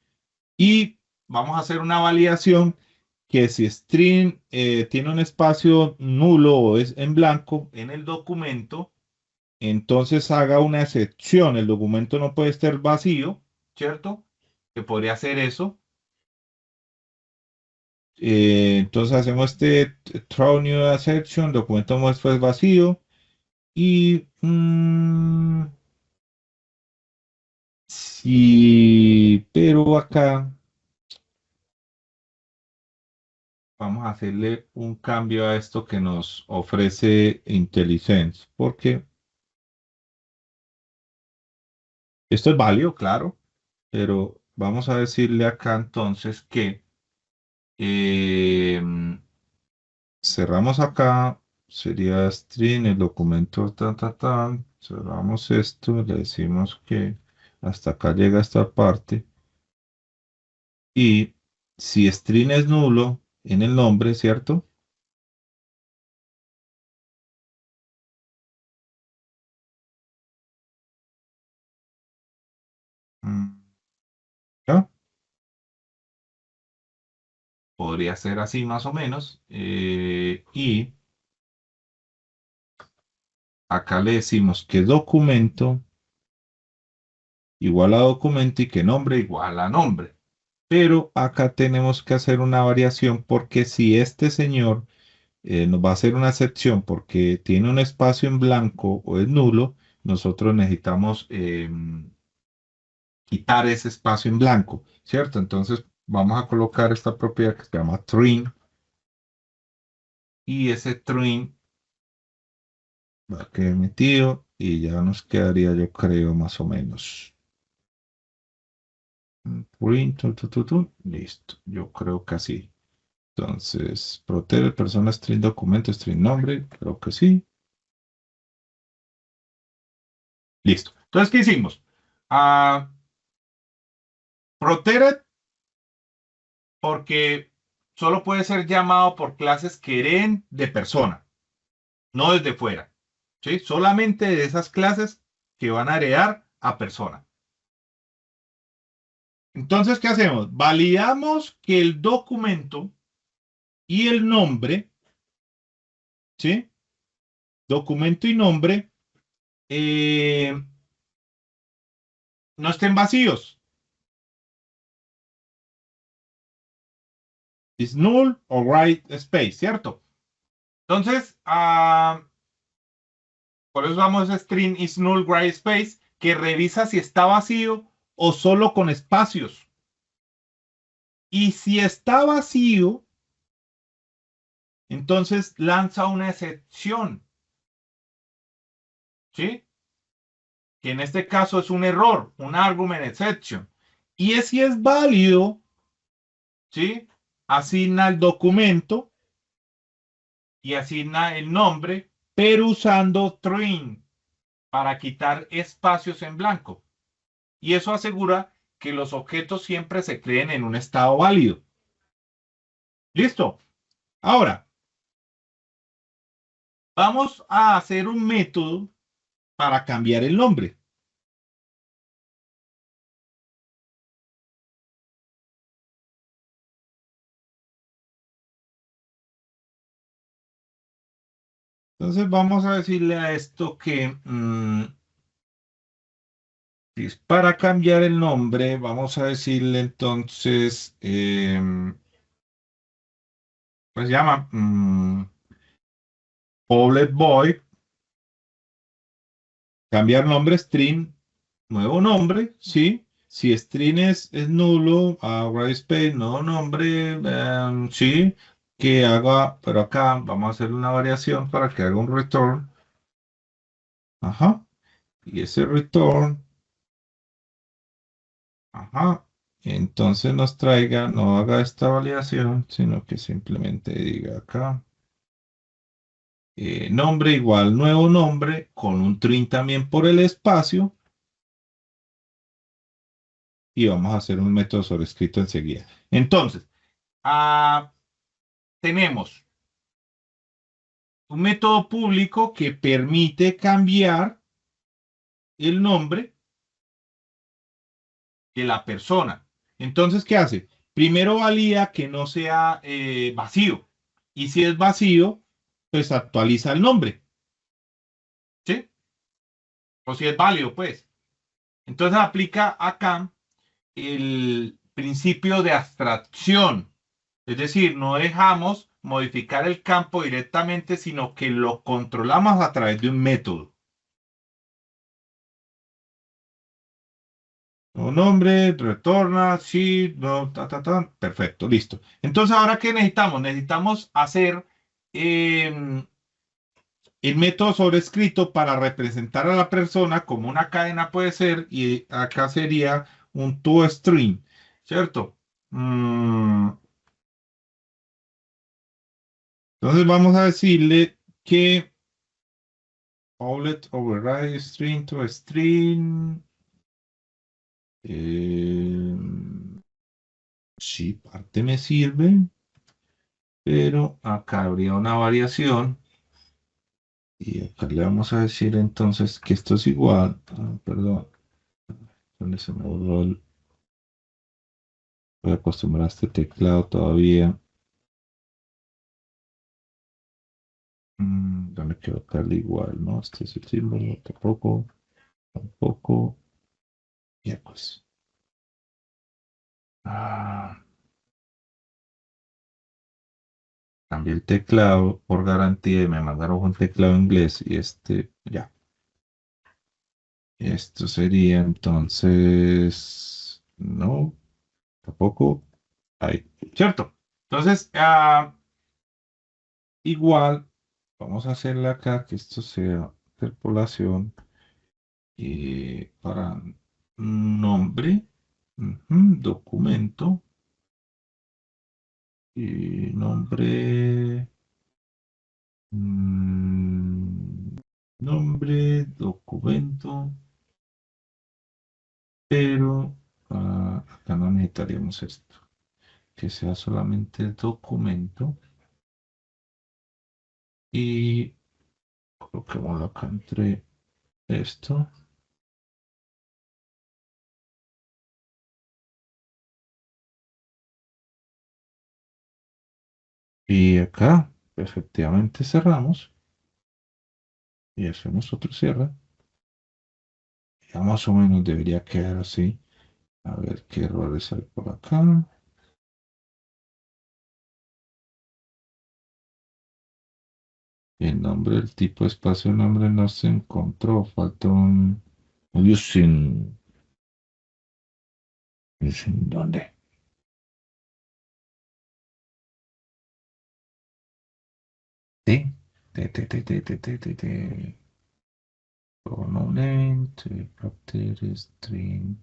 [SPEAKER 1] Y vamos a hacer una validación que si string tiene un espacio nulo o es en blanco en el documento, entonces haga una excepción. El documento no puede estar vacío, ¿cierto? Que podría hacer eso. Entonces hacemos este throw new exception, documento muestra es vacío y sí, pero acá vamos a hacerle un cambio a esto que nos ofrece IntelliSense, porque esto es válido, claro, pero vamos a decirle acá entonces que cerramos acá, sería string, el documento, cerramos esto, le decimos que hasta acá llega esta parte, y si string es nulo en el nombre, ¿cierto? ¿Ya? Podría ser así más o menos, y acá le decimos que documento igual a documento y que nombre igual a nombre. Pero acá tenemos que hacer una variación porque si este señor nos va a hacer una excepción porque tiene un espacio en blanco o es nulo, nosotros necesitamos quitar ese espacio en blanco, ¿cierto? Entonces vamos a colocar esta propiedad que se llama trim y ese trim va a quedar metido y ya nos quedaría, yo creo, más o menos. Trim, listo, yo creo que así. Entonces, protege persona, string documento, string nombre, creo que sí. Listo. Entonces, ¿qué hicimos? Ah, protected porque solo puede ser llamado por clases que hereden de persona, no desde fuera. ¿Sí? Solamente de esas clases que van a heredar a persona. Entonces, ¿qué hacemos? Validamos que el documento y el nombre, ¿sí? Documento y nombre no estén vacíos. Is null o white space, ¿cierto? Entonces, por eso vamos a string is null white space, que revisa si está vacío o solo con espacios. Y si está vacío, entonces lanza una excepción, ¿sí? Que en este caso es un error, un argument exception. Y si es válido, ¿sí? Asigna el documento y asigna el nombre, pero usando trim para quitar espacios en blanco. Y eso asegura que los objetos siempre se creen en un estado válido. ¿Listo? Ahora, vamos a hacer un método para cambiar el nombre. Entonces vamos a decirle a esto que si es para cambiar el nombre, vamos a decirle entonces, pues se llama Public Void, cambiar nombre, string, nuevo nombre, ¿sí? Si string es nulo, white space, nuevo nombre, sí, que haga, pero acá vamos a hacer una variación para que haga un return. Ajá. Y ese return, ajá. Entonces nos traiga, no haga esta validación, sino que simplemente diga acá, nombre igual nuevo nombre, con un trim también por el espacio, y vamos a hacer un método sobrescrito enseguida. Entonces, ah, tenemos un método público que permite cambiar el nombre de la persona. Entonces, ¿qué hace? Primero valida que no sea vacío. Y si es vacío, pues actualiza el nombre. ¿Sí? O si es válido, pues. Entonces aplica acá el principio de abstracción. Es decir, no dejamos modificar el campo directamente, sino que lo controlamos a través de un método. Un nombre, retorna, sí, no, perfecto, listo. Entonces, ¿ahora qué necesitamos? Necesitamos hacer el método sobrescrito para representar a la persona como una cadena puede ser, y acá sería un toString, ¿cierto? Entonces vamos a decirle que outlet override string to string. Sí, parte me sirve, pero acá habría una variación. Y acá le vamos a decir entonces que esto es igual. Perdón, ¿dónde se me borró voy a acostumbrar a este teclado todavía. ¿Dónde quiero darle igual? ¿No? Este es el símbolo. Tampoco. Tampoco. Ya pues. Ah, cambié el teclado por garantía y me mandaron un teclado inglés y ya. Esto sería entonces, no, tampoco, ahí, ¿cierto? Entonces, igual, vamos a hacerle acá que esto sea interpolación para nombre, documento y nombre, nombre, documento, pero acá no necesitaríamos esto. Que sea solamente documento y coloquémoslo acá entre esto y acá efectivamente cerramos y hacemos otro cierre. Ya más o menos debería quedar así. A ver qué errores hay por acá. El nombre, el tipo de espacio de nombre no se encontró. Falta un using. ¿Using dónde? Sí. T. Pronomen, character, string.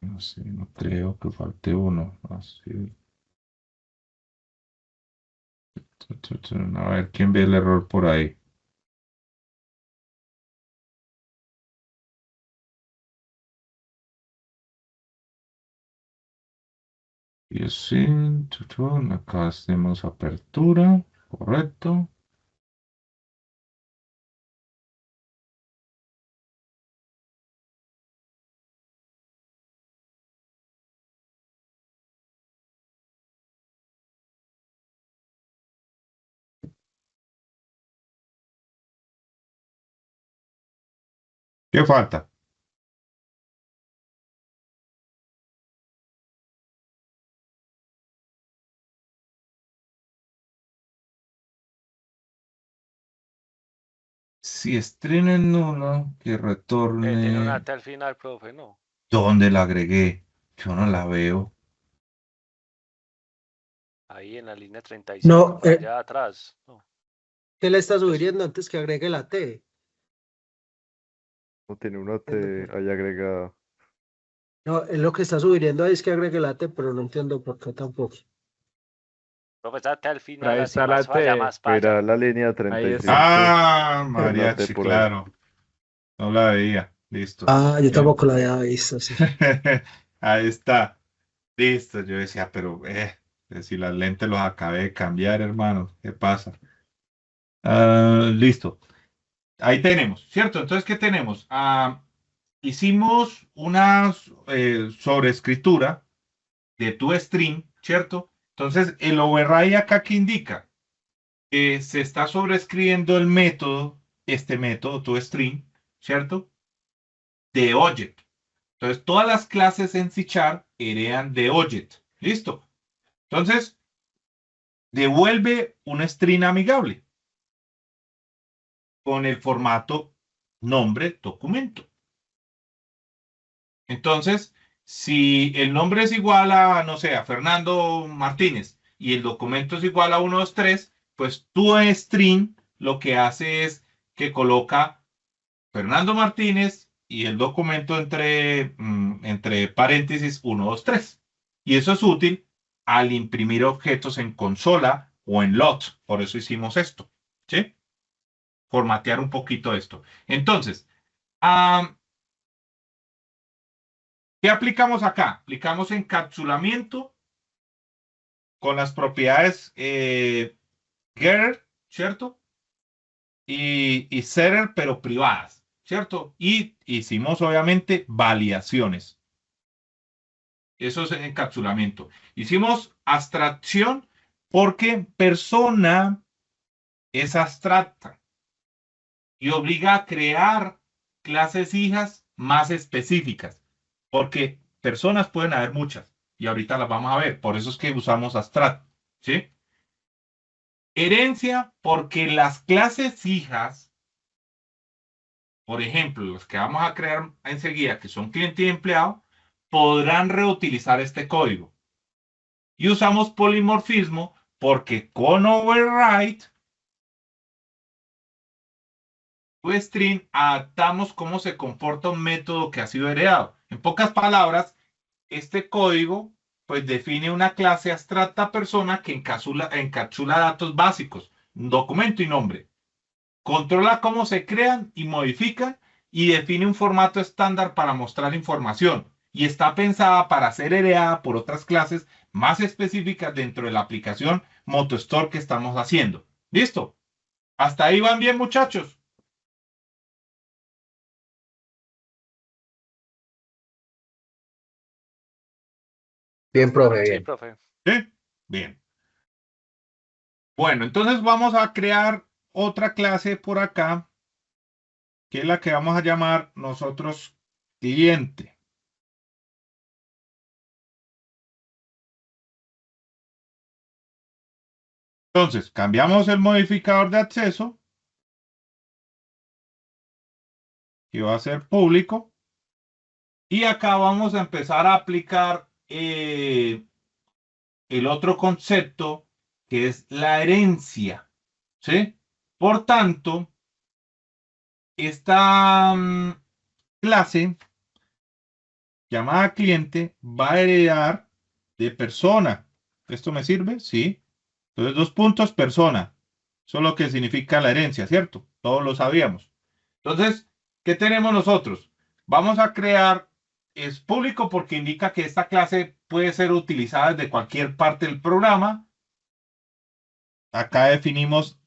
[SPEAKER 1] No sé, no creo que falte uno. Así. A ver, ¿quién ve el error por ahí? Y sí, acá hacemos apertura, correcto. ¿Qué falta? Si estrena en uno, que
[SPEAKER 2] Tiene una
[SPEAKER 1] retorne.
[SPEAKER 2] T al final, profe, no.
[SPEAKER 1] ¿Dónde la agregué? Yo no la veo.
[SPEAKER 2] Ahí en la línea 35,
[SPEAKER 3] No,
[SPEAKER 2] por allá atrás. No,
[SPEAKER 3] ¿qué le está
[SPEAKER 2] es-
[SPEAKER 3] sugiriendo antes que agregue la T?
[SPEAKER 4] No tiene una
[SPEAKER 3] Entiendo
[SPEAKER 4] T
[SPEAKER 3] por qué.
[SPEAKER 4] ahí agregada.
[SPEAKER 3] No, es lo que está sugiriendo ahí es que agregue la T, pero no entiendo por qué tampoco.
[SPEAKER 2] profe, esa T al
[SPEAKER 5] Pero
[SPEAKER 2] final,
[SPEAKER 5] ahí
[SPEAKER 2] así
[SPEAKER 5] está la
[SPEAKER 2] más falla,
[SPEAKER 5] T.
[SPEAKER 2] más
[SPEAKER 4] Mira
[SPEAKER 2] falla.
[SPEAKER 4] la línea
[SPEAKER 5] Ahí está.
[SPEAKER 4] 35.
[SPEAKER 1] Ah,
[SPEAKER 4] Tiene una T
[SPEAKER 1] mariachi,
[SPEAKER 4] por ahí.
[SPEAKER 1] claro. No la veía. Listo.
[SPEAKER 3] Ah, yo
[SPEAKER 1] Bien.
[SPEAKER 3] tampoco la había visto, sí.
[SPEAKER 1] Ahí está. Listo. Yo decía, pero si las lentes los acabé de cambiar, hermano, ¿qué pasa? Listo. Ahí tenemos, ¿cierto? Entonces, ¿qué tenemos? Hicimos una sobreescritura de tu string, ¿cierto? Entonces, el override acá que indica que se está sobreescribiendo el método, este método, tu string, ¿cierto? De object. Entonces, todas las clases en C# heredan de object. ¿Listo? Entonces, devuelve un string amigable con el formato nombre documento. Entonces, si el nombre es igual a, no sé, a Fernando Martínez y el documento es igual a 123, pues tu string lo que hace es que coloca Fernando Martínez y el documento entre paréntesis 123. Y eso es útil al imprimir objetos en consola o en lot. Por eso hicimos esto. ¿Sí? Formatear un poquito esto. Entonces, ¿qué aplicamos acá? Aplicamos encapsulamiento con las propiedades getter, ¿cierto? Y setter, pero privadas, ¿cierto? Y hicimos, obviamente, validaciones. Eso es encapsulamiento. Hicimos abstracción porque persona es abstracta y obliga a crear clases hijas más específicas, porque personas pueden haber muchas y ahorita las vamos a ver. Por eso es que usamos abstract, ¿sí? Herencia porque las clases hijas, por ejemplo, los que vamos a crear enseguida, que son cliente y empleado, podrán reutilizar este código. Y usamos polimorfismo porque con override string adaptamos cómo se comporta un método que ha sido heredado. En pocas palabras, este código pues define una clase abstracta persona que encapsula datos básicos, un documento y nombre. Controla cómo se crean y modifican y define un formato estándar para mostrar información. Y está pensada para ser heredada por otras clases más específicas dentro de la aplicación MotoStore que estamos haciendo. ¿Listo? ¿Hasta ahí van bien, muchachos?
[SPEAKER 3] Bien, profe,
[SPEAKER 2] Sí,
[SPEAKER 3] bien.
[SPEAKER 2] profe.
[SPEAKER 1] ¿Sí? Bien. Bueno, entonces vamos a crear otra clase por acá, que es la que vamos a llamar nosotros cliente. Entonces, cambiamos el modificador de acceso, que va a ser público, y acá vamos a empezar a aplicar el otro concepto, que es la herencia, ¿sí? Por tanto, esta clase llamada cliente va a heredar de persona. ¿Esto me sirve? Sí. Entonces, 2 puntos, persona. Eso es lo que significa la herencia, ¿cierto? Todos lo sabíamos. Entonces, ¿qué tenemos nosotros? Vamos a crear, es público porque indica que esta clase puede ser utilizada desde cualquier parte del programa. Acá definimos,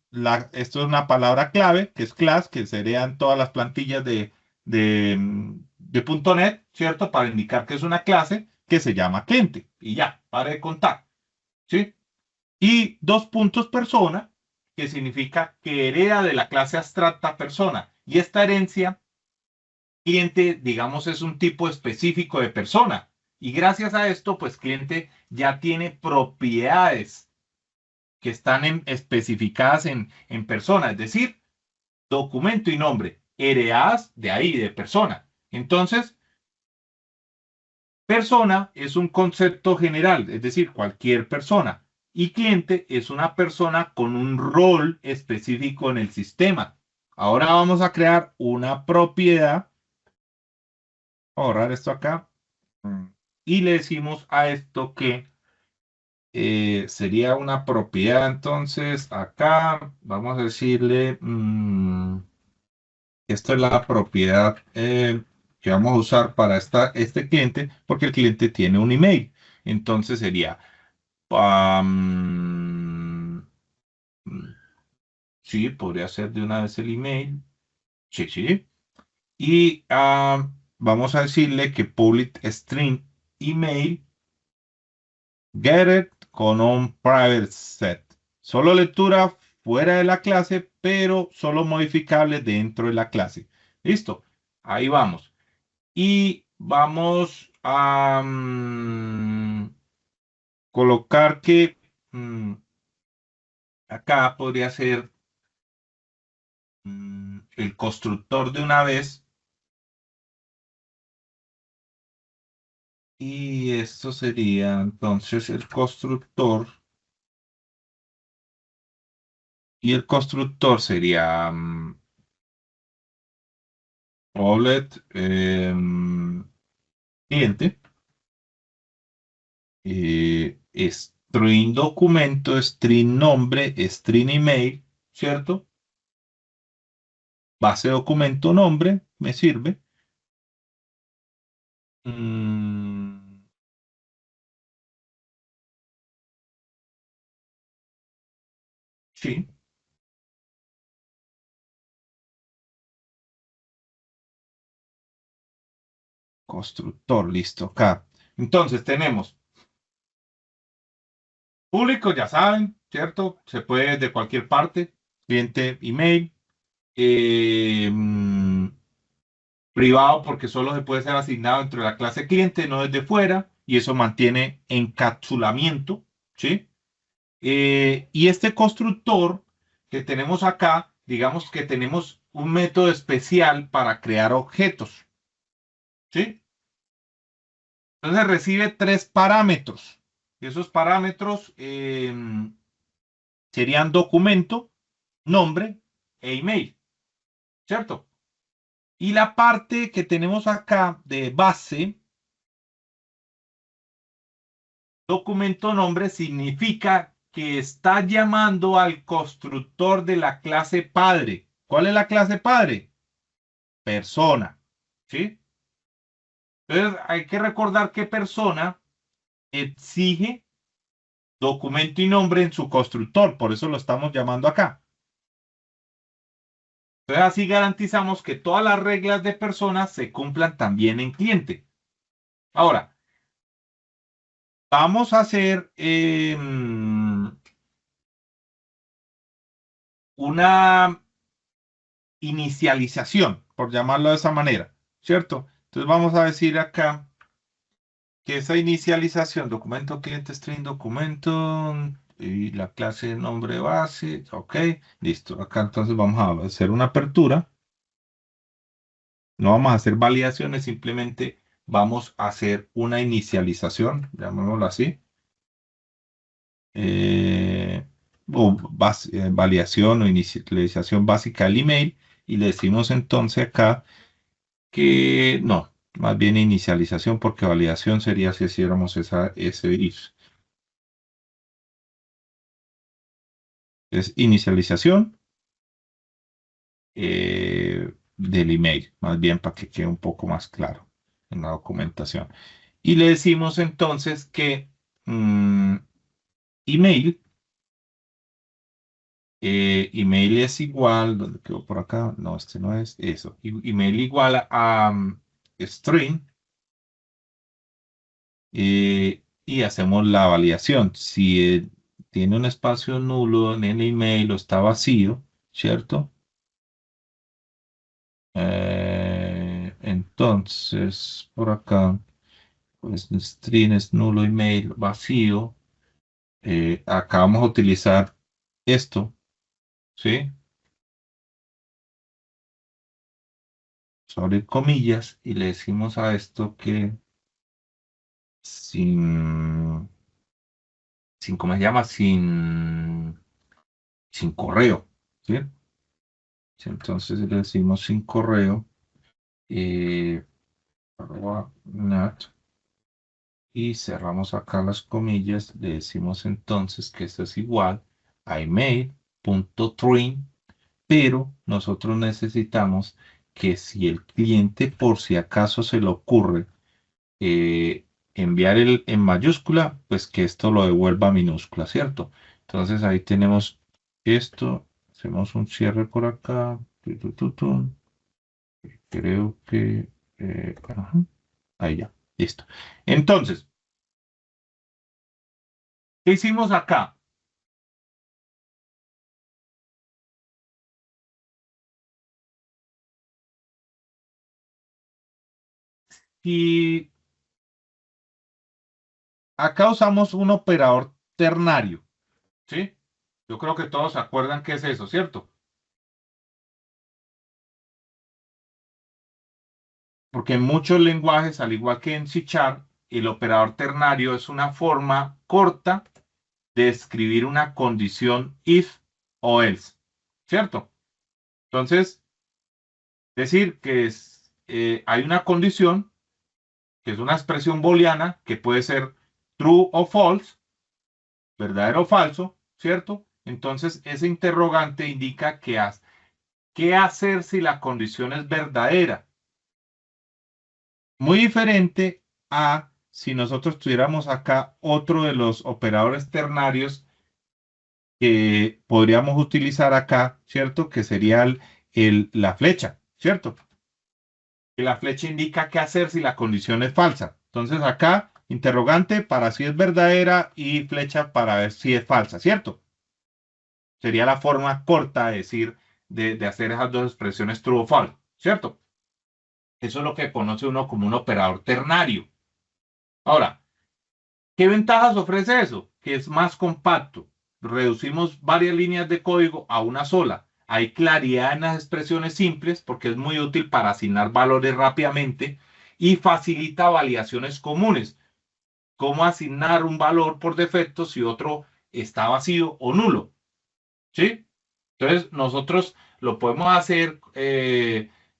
[SPEAKER 1] esto es una palabra clave, que es class, que serían todas las plantillas de .NET, ¿cierto? Para indicar que es una clase que se llama cliente. Y ya, para de contar, ¿sí? Y 2 puntos persona, que significa que hereda de la clase abstracta persona. Y esta herencia, cliente, digamos, es un tipo específico de persona. Y gracias a esto, pues cliente ya tiene propiedades que están especificadas en persona, es decir, documento y nombre, heredadas de ahí, de persona. Entonces, persona es un concepto general, es decir, cualquier persona. Y cliente es una persona con un rol específico en el sistema. Ahora vamos a crear una propiedad. Voy a borrar esto acá. Y le decimos a esto que sería una propiedad. Entonces, acá vamos a decirle, esto es la propiedad que vamos a usar para este cliente, porque el cliente tiene un email. Entonces sería, sí, podría ser de una vez el email. Sí, sí. Y vamos a decirle que public string email get it con un private set. Solo lectura fuera de la clase, pero solo modificable dentro de la clase. Listo. Ahí vamos. Y vamos a colocar que acá podría ser el constructor de una vez. Y esto sería entonces el constructor. Y el constructor sería Oblet cliente. String documento, string nombre, string email, ¿cierto? Base documento nombre, me sirve. Sí, constructor, listo, acá. Entonces tenemos público, ya saben, ¿cierto? Se puede de cualquier parte, cliente email. eh, mm, Privado porque solo se puede ser asignado dentro de la clase cliente, no desde fuera, y eso mantiene encapsulamiento, ¿sí? Y este constructor que tenemos acá, digamos que tenemos un método especial para crear objetos, ¿sí? Entonces recibe 3 parámetros. Y esos parámetros serían documento, nombre e email, ¿cierto? Y la parte que tenemos acá de base, documento nombre, significa que está llamando al constructor de la clase padre. ¿Cuál es la clase padre? Persona, ¿sí? Entonces hay que recordar que persona exige documento y nombre en su constructor, por eso lo estamos llamando acá. Entonces así garantizamos que todas las reglas de persona se cumplan también en cliente. Ahora, vamos a hacer una inicialización, por llamarlo de esa manera, ¿cierto? Entonces vamos a decir acá que esa inicialización, documento cliente string documento y la clase de nombre base, ok, listo. Acá entonces vamos a hacer una apertura. No vamos a hacer validaciones, simplemente vamos a hacer una inicialización, llamémoslo así. Validación o inicialización básica del email. Y le decimos entonces acá que no, más bien inicialización, porque validación sería si hiciéramos ese if. Es inicialización del email, más bien para que quede un poco más claro en la documentación. Y le decimos entonces que email, email es igual, ¿dónde quedó por acá? No, este no es eso. Email igual a string. Y hacemos la validación. Si tiene un espacio nulo en el email o está vacío, ¿cierto? Entonces, por acá, pues string es nulo email vacío. Acá vamos a utilizar esto, ¿sí? Sobre comillas y le decimos a esto que sin, ¿cómo se llama? Sin correo, ¿sí? Entonces le decimos sin correo, @nat, y cerramos acá las comillas. Le decimos entonces que esto es igual a email.trim, pero nosotros necesitamos que si el cliente por si acaso se le ocurre eh, enviar en mayúscula, pues que esto lo devuelva minúscula, ¿cierto? Entonces ahí tenemos esto, hacemos un cierre por acá, creo que, ajá, ahí ya, listo. Entonces, ¿qué hicimos acá? si acá usamos un operador ternario, ¿sí? Yo creo que todos se acuerdan qué es eso, ¿cierto? Porque en muchos lenguajes, al igual que en C#, el operador ternario es una forma corta de escribir una condición if o else, ¿cierto? Entonces, decir que hay una condición, que es una expresión booleana, que puede ser true o false, verdadero o falso, ¿cierto? Entonces, ese interrogante indica qué hacer si la condición es verdadera. Muy diferente a si nosotros tuviéramos acá otro de los operadores ternarios que podríamos utilizar acá, ¿cierto? Que sería la flecha, ¿cierto? Que la flecha indica qué hacer si la condición es falsa. Entonces acá, interrogante para si es verdadera y flecha para ver si es falsa, ¿cierto? Sería la forma corta de decir, de hacer esas dos expresiones true o false, ¿cierto? Eso es lo que conoce uno como un operador ternario. Ahora, ¿qué ventajas ofrece eso? Que es más compacto. Reducimos varias líneas de código a una sola. Hay claridad en las expresiones simples porque es muy útil para asignar valores rápidamente y facilita validaciones comunes. Cómo asignar un valor por defecto si otro está vacío o nulo. ¿Sí? Entonces, nosotros lo podemos hacer,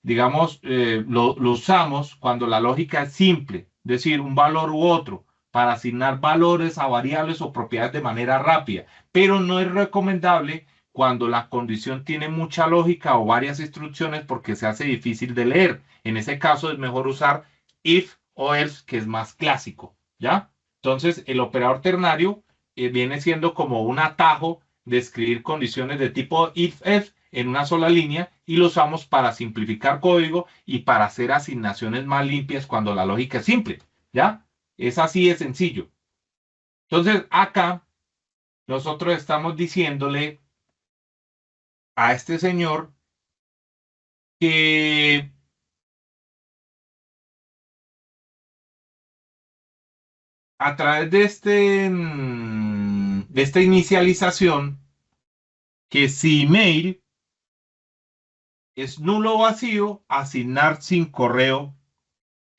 [SPEAKER 1] digamos, lo usamos cuando la lógica es simple, es decir, un valor u otro, para asignar valores a variables o propiedades de manera rápida, pero no es recomendable cuando la condición tiene mucha lógica o varias instrucciones porque se hace difícil de leer. En ese caso es mejor usar if o else, que es más clásico, ¿ya? Entonces, el operador ternario viene siendo como un atajo de escribir condiciones de tipo if-else en una sola línea y lo usamos para simplificar código y para hacer asignaciones más limpias cuando la lógica es simple, ¿ya? Es así de sencillo. Entonces, acá nosotros estamos diciéndole a este señor que a través de esta inicialización, que si email es nulo o vacío, asignar sin correo,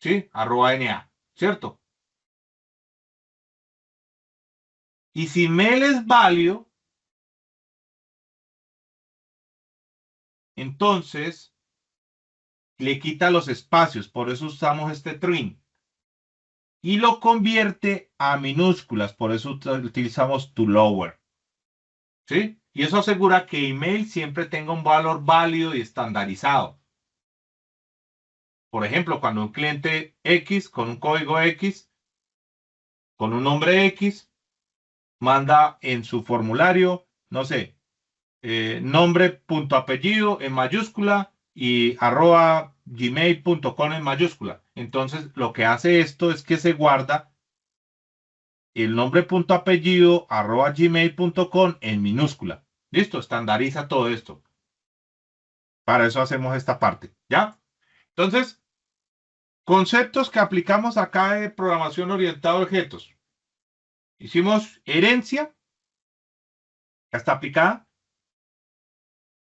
[SPEAKER 1] ¿sí? @na, ¿cierto? Y si mail es válido, entonces le quita los espacios, por eso usamos este trim. Y lo convierte a minúsculas, por eso utilizamos to lower. ¿Sí? Y eso asegura que email siempre tenga un valor válido y estandarizado. Por ejemplo, cuando un cliente X con un código X, con un nombre X, manda en su formulario, no sé, nombre punto apellido en mayúscula y @gmail.com en mayúscula. Entonces, lo que hace esto es que se guarda el nombre punto apellido @gmail.com en minúscula. Listo, estandariza todo esto. Para eso hacemos esta parte, ¿ya? Entonces, conceptos que aplicamos acá de programación orientada a objetos. Hicimos herencia, ya está aplicada,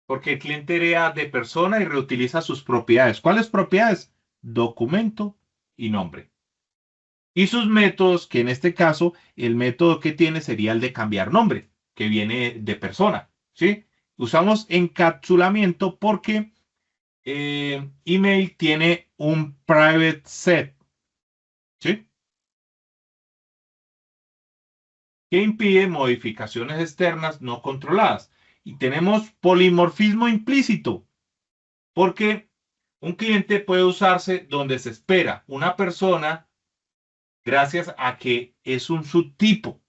[SPEAKER 1] porque el cliente hereda de persona y reutiliza sus propiedades. ¿Cuáles propiedades? Documento y nombre. Y sus métodos, que en este caso el método que tiene sería el de cambiar nombre, que viene de persona, ¿sí? Usamos encapsulamiento porque email tiene un private set, ¿sí? Que impide modificaciones externas no controladas. Y tenemos polimorfismo implícito, porque un cliente puede usarse donde se espera una persona gracias a que es un subtipo.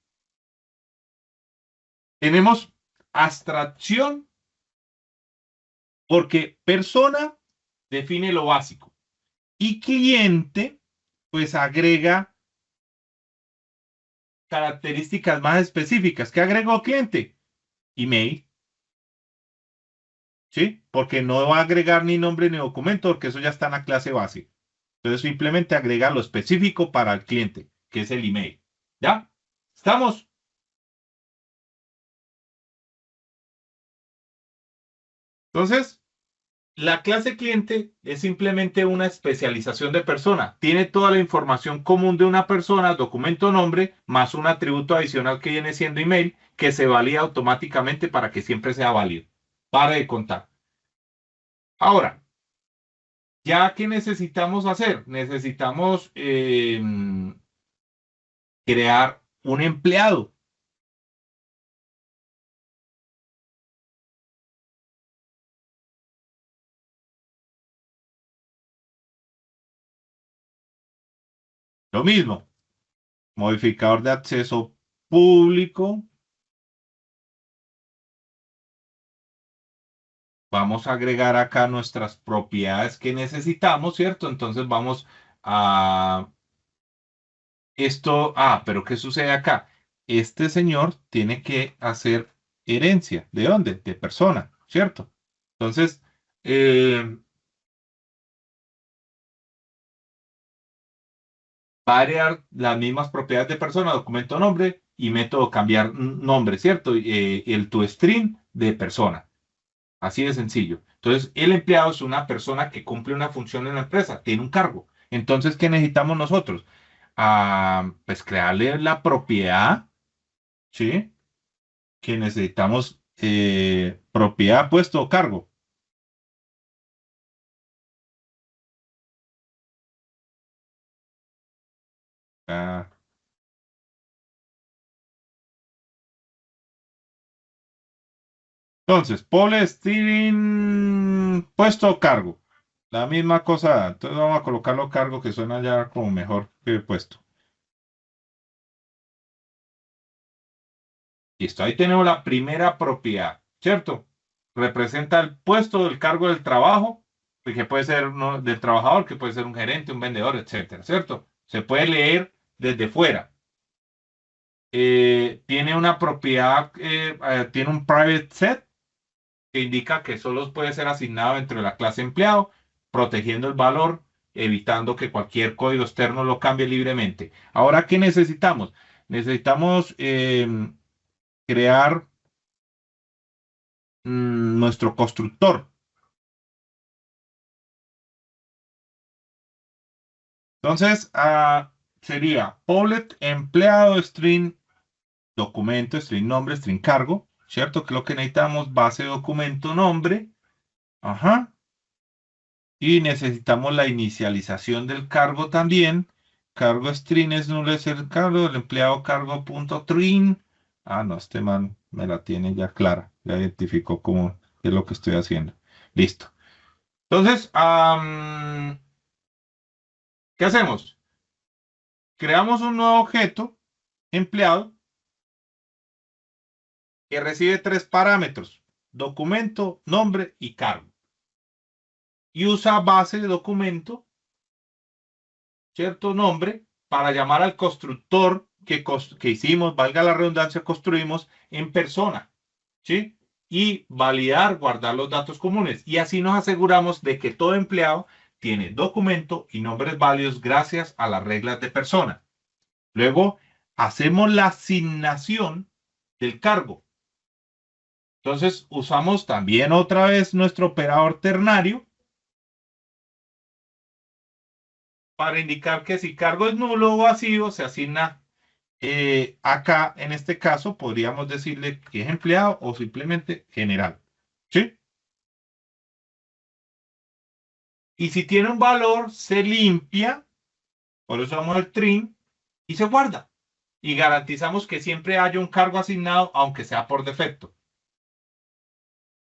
[SPEAKER 1] Tenemos abstracción porque persona define lo básico y cliente pues agrega características más específicas. ¿Qué agregó cliente? Email. ¿Sí? Porque no va a agregar ni nombre ni documento porque eso ya está en la clase base. Entonces simplemente agrega lo específico para el cliente, que es el email. ¿Ya? ¿Estamos? Entonces, la clase cliente es simplemente una especialización de persona. Tiene toda la información común de una persona, documento, nombre, más un atributo adicional que viene siendo email, que se valida automáticamente para que siempre sea válido. Pare de contar. Ahora, ¿ya qué necesitamos hacer? Necesitamos crear un empleado. Lo mismo, modificador de acceso público. Vamos a agregar acá nuestras propiedades que necesitamos, ¿cierto? Entonces vamos a esto. Pero ¿qué sucede acá? Este señor tiene que hacer herencia. ¿De dónde? De persona, ¿cierto? Entonces, va a heredar las mismas propiedades de persona, documento, nombre y método cambiar nombre, ¿cierto? El toString de persona. Así de sencillo. Entonces, el empleado es una persona que cumple una función en la empresa, tiene un cargo. Entonces, ¿qué necesitamos nosotros? Pues crearle la propiedad, ¿sí? Que necesitamos propiedad, puesto o cargo. Ah, entonces, Paul Steven, puesto o cargo. La misma cosa. Entonces vamos a colocarlo cargo que suena ya como mejor que puesto. Listo, ahí tenemos la primera propiedad, ¿cierto? Representa el puesto del cargo del trabajo, que puede ser uno del trabajador, que puede ser un gerente, un vendedor, etcétera, ¿cierto? Se puede leer desde fuera. Tiene una propiedad, tiene un private set que indica que solo puede ser asignado dentro de la clase empleado, protegiendo el valor, evitando que cualquier código externo lo cambie libremente. Ahora, ¿qué necesitamos? Necesitamos crear nuestro constructor. Entonces, sería Paulet empleado string documento, string nombre, string cargo, ¿cierto? Que lo que necesitamos, base documento nombre. Ajá. Y necesitamos la inicialización del cargo también. Cargo string es nulo es el cargo, el empleado cargo punto trim. No, este man me la tiene ya clara. Ya identificó cómo es lo que estoy haciendo. Listo. Entonces, ¿qué hacemos? Creamos un nuevo objeto empleado que recibe 3 parámetros: documento, nombre y cargo. Y usa base de documento, cierto nombre, para llamar al constructor que hicimos, valga la redundancia, construimos en persona, ¿sí? Y validar, guardar los datos comunes. Y así nos aseguramos de que todo empleado tiene documento y nombres válidos gracias a las reglas de persona. Luego, hacemos la asignación del cargo. Entonces, usamos también otra vez nuestro operador ternario para indicar que si cargo es nulo o vacío, se asigna acá, en este caso, podríamos decirle que es empleado o simplemente general. ¿Sí? Y si tiene un valor, se limpia, por eso usamos el trim, y se guarda. Y garantizamos que siempre haya un cargo asignado, aunque sea por defecto.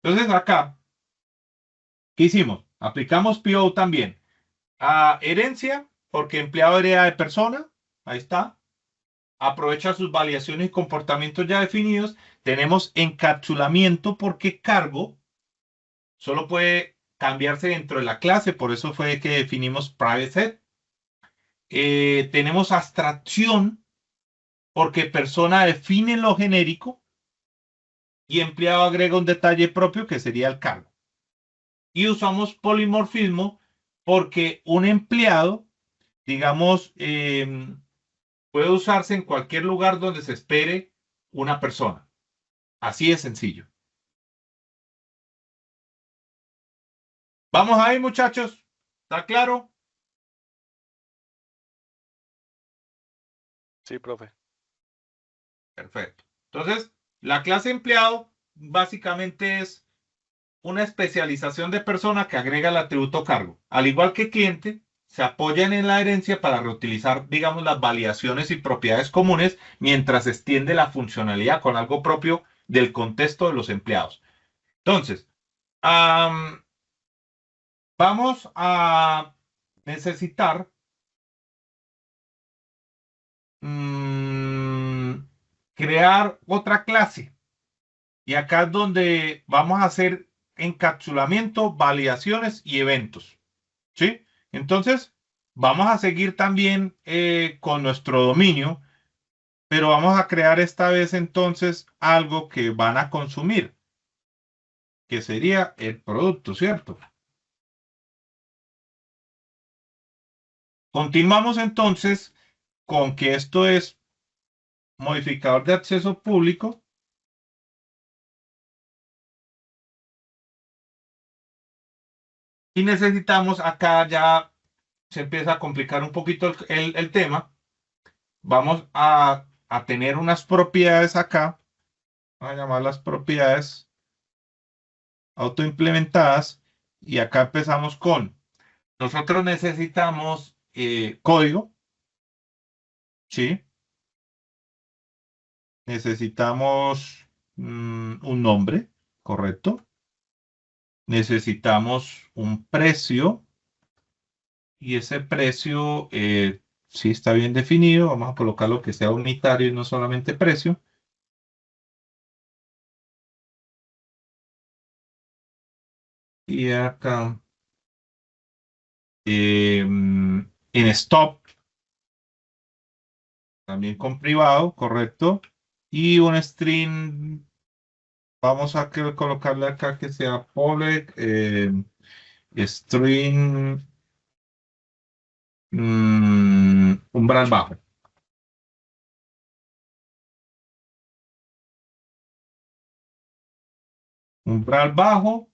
[SPEAKER 1] Entonces, acá, ¿qué hicimos? Aplicamos PO también. Herencia, porque empleado hereda de persona. Ahí está. Aprovecha sus variaciones y comportamientos ya definidos. Tenemos encapsulamiento porque cargo solo puede cambiarse dentro de la clase, por eso fue que definimos private set. Tenemos abstracción porque persona define lo genérico y empleado agrega un detalle propio que sería el cargo. Y usamos polimorfismo porque un empleado digamos, puede usarse en cualquier lugar donde se espere una persona. Así de sencillo. Vamos ahí, muchachos. ¿Está claro?
[SPEAKER 2] Sí, profe.
[SPEAKER 1] Perfecto. Entonces, la clase empleado básicamente es una especialización de persona que agrega el atributo cargo. Al igual que cliente, se apoyan en la herencia para reutilizar, digamos, las validaciones y propiedades comunes mientras se extiende la funcionalidad con algo propio del contexto de los empleados. Entonces, vamos a necesitar crear otra clase. Y acá es donde vamos a hacer encapsulamiento, validaciones y eventos. ¿Sí? Entonces, vamos a seguir también con nuestro dominio, pero vamos a crear esta vez entonces algo que van a consumir, que sería el producto, ¿cierto? Continuamos entonces con que esto es modificador de acceso público. Y necesitamos, acá ya se empieza a complicar un poquito el tema. Vamos a tener unas propiedades acá. Vamos a llamar las propiedades autoimplementadas. Y acá empezamos con, nosotros necesitamos código, ¿sí? Necesitamos un nombre, correcto. Necesitamos un precio y ese precio, si está bien definido, vamos a colocarlo que sea unitario y no solamente precio. Y acá en stop, también con privado, correcto. Y un string, vamos a colocarle acá que sea public, string, umbral bajo. Umbral bajo,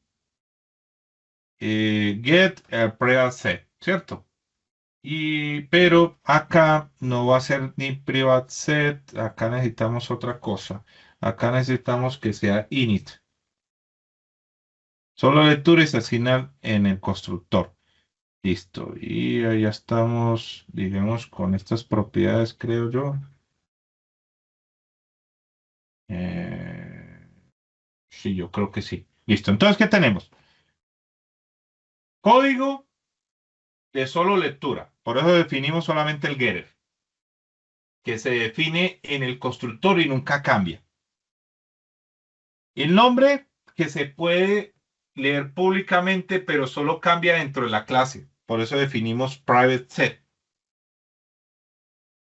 [SPEAKER 1] get preset, ¿cierto? Pero acá no va a ser ni private set, acá necesitamos otra cosa. Acá necesitamos que sea init. Solo lectura y se asigna en el constructor. Listo. Y ahí ya estamos, digamos, con estas propiedades, creo yo. Eh, sí, yo creo que sí. Listo. Entonces, ¿qué tenemos? Código de solo lectura. Por eso definimos solamente el getter, que se define en el constructor y nunca cambia. El nombre que se puede leer públicamente, pero solo cambia dentro de la clase. Por eso definimos private set.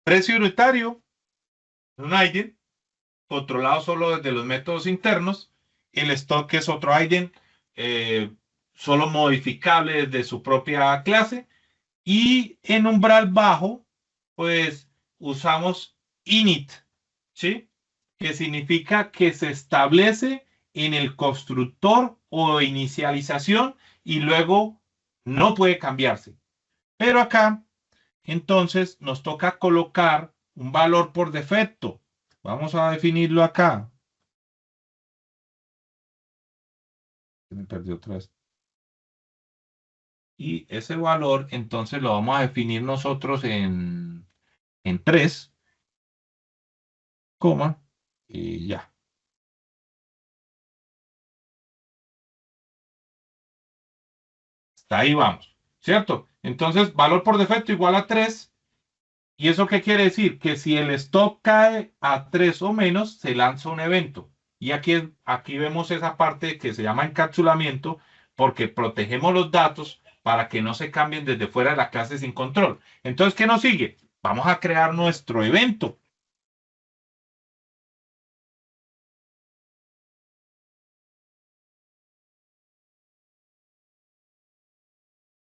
[SPEAKER 1] Precio unitario, un ID, controlado solo desde los métodos internos. El stock es otro ID, eh, solo modificable desde su propia clase. Y en umbral bajo, pues usamos init, ¿sí? Que significa que se establece en el constructor o inicialización y luego no puede cambiarse. Pero acá, entonces, nos toca colocar un valor por defecto. Vamos a definirlo acá. Se me perdió otra vez. Y ese valor, entonces, lo vamos a definir nosotros en 3, coma, y ya. Hasta ahí vamos, ¿cierto? Entonces, valor por defecto igual a 3. ¿Y eso qué quiere decir? Que si el stock cae a 3 o menos, se lanza un evento. Y aquí vemos esa parte que se llama encapsulamiento, porque protegemos los datos para que no se cambien desde fuera de la clase sin control. Entonces, ¿qué nos sigue? Vamos a crear nuestro evento.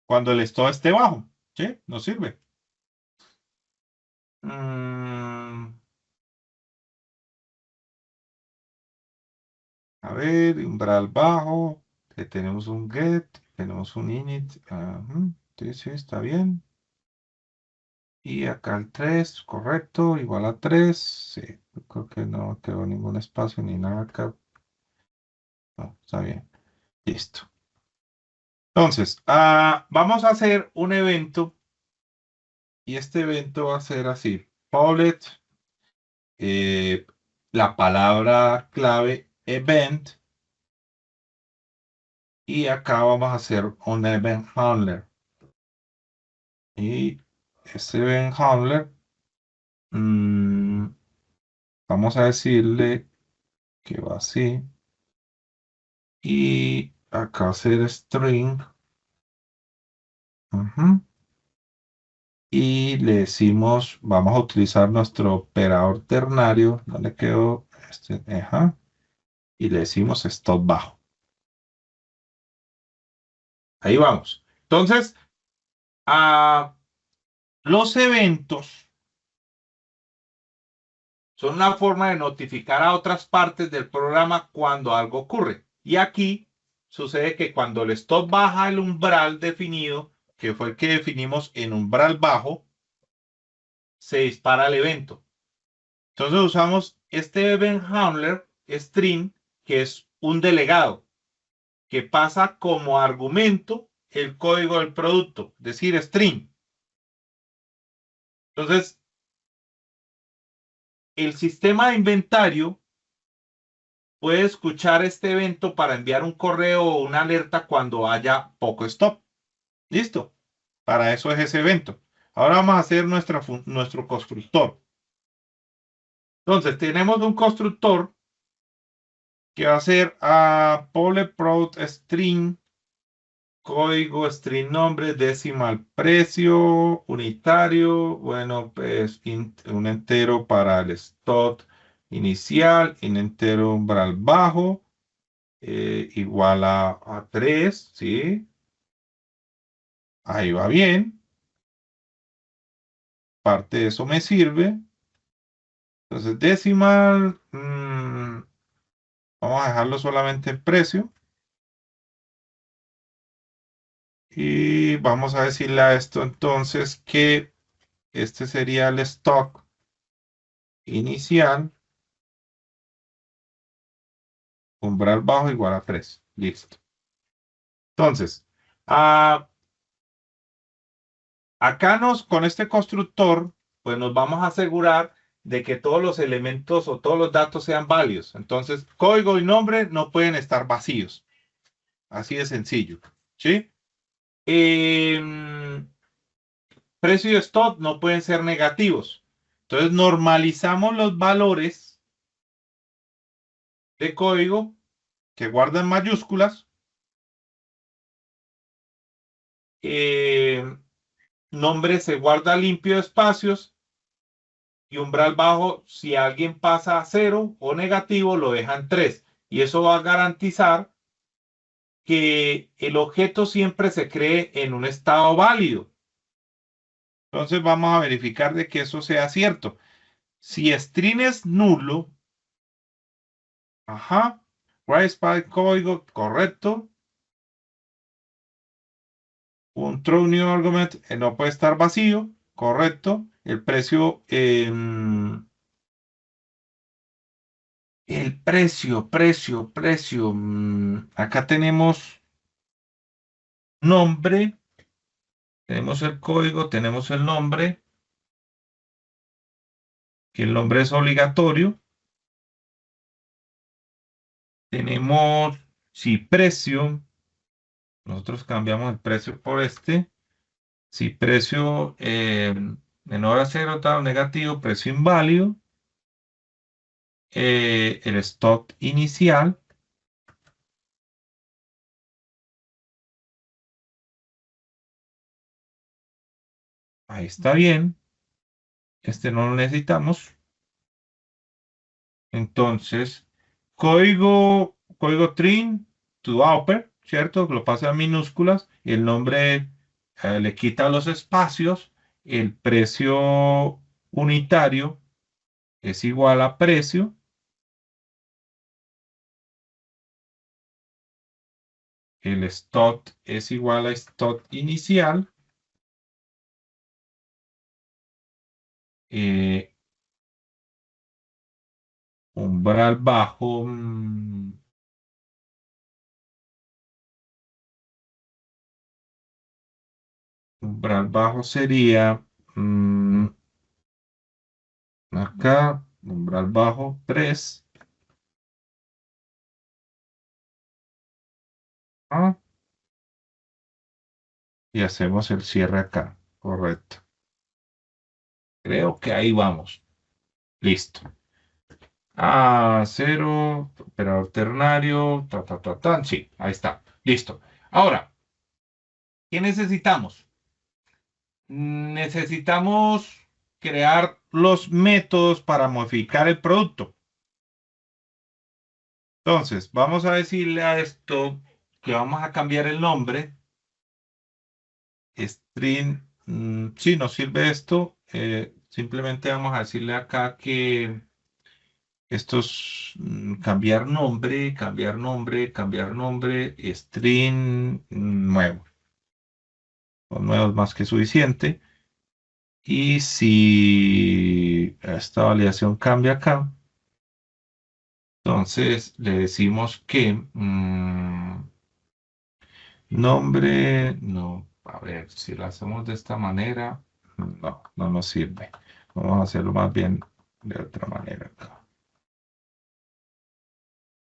[SPEAKER 1] Cuando el stock esté bajo, ¿sí? Nos sirve. A ver, umbral bajo, que tenemos un get, tenemos un init. Sí, sí, está bien. Y acá el 3, correcto, igual a 3. Sí, yo creo que no quedó ningún espacio ni nada acá. No, está bien. Listo. Entonces, vamos a hacer un evento y este evento va a ser así. Public, la palabra clave event y acá vamos a hacer un event handler. Y este event handler, vamos a decirle que va así. Y acá hacer string. Ujú. Y le decimos, vamos a utilizar nuestro operador ternario. ¿Dónde quedó? Este, ajá. Y le decimos stop bajo. Ahí vamos. Entonces, los eventos son una forma de notificar a otras partes del programa cuando algo ocurre. Y aquí sucede que cuando el stop baja el umbral definido, que fue el que definimos en umbral bajo, se dispara el evento. Entonces usamos este event handler string, que es un delegado, que pasa como argumento el código del producto, es decir, string. Entonces, el sistema de inventario puede escuchar este evento para enviar un correo o una alerta cuando haya poco stop. Listo. Para eso es ese evento. Ahora vamos a hacer nuestro constructor. Entonces, tenemos un constructor que va a ser a public string, código, string nombre, decimal, precio, unitario, bueno, pues un entero para el stop inicial, un entero umbral bajo, igual a 3, ¿sí? Ahí va bien. Parte de eso me sirve. Entonces, decimal, vamos a dejarlo solamente en precio. Y vamos a decirle a esto entonces que este sería el stock inicial, umbral bajo igual a 3. Listo. Entonces, acá con este constructor, pues nos vamos a asegurar de que todos los elementos o todos los datos sean válidos. Entonces, código y nombre no pueden estar vacíos. Así de sencillo. ¿Sí? Precio y stock no pueden ser negativos. Entonces, normalizamos los valores de código que guardan mayúsculas. Nombre se guarda limpio de espacios y umbral bajo, si alguien pasa a 0 o negativo, lo dejan 3. Y eso va a garantizar que el objeto siempre se cree en un estado válido. Entonces vamos a verificar de que eso sea cierto. Si string es nulo, write by código correcto. Un throw new argument no puede estar vacío, correcto. El precio, precio. Acá tenemos nombre, tenemos el código, tenemos el nombre, que el nombre es obligatorio. Tenemos, si precio, nosotros cambiamos el precio por este. Si precio menor a 0, tal negativo, precio inválido. El stock inicial. Ahí está bien. Este no lo necesitamos. Entonces, código trim to upper, ¿cierto? Lo pasa a minúsculas. El nombre le quita los espacios. El precio unitario es igual a precio el stock es igual a stock inicial umbral bajo umbral bajo sería acá umbral bajo 3 y hacemos el cierre acá, correcto. Creo que ahí vamos. Listo. Cero, operador ternario, sí, ahí está. Listo. Ahora, ¿qué necesitamos? Necesitamos crear los métodos para modificar el producto. Entonces, vamos a decirle a esto que vamos a cambiar el nombre. String, sí, nos sirve esto. Simplemente vamos a decirle acá que esto es cambiar nombre, string nuevo. Con nuevo es más que suficiente. Y si esta validación cambia acá, entonces le decimos que nombre, no, a ver, si lo hacemos de esta manera, no nos sirve. Vamos a hacerlo más bien de otra manera acá.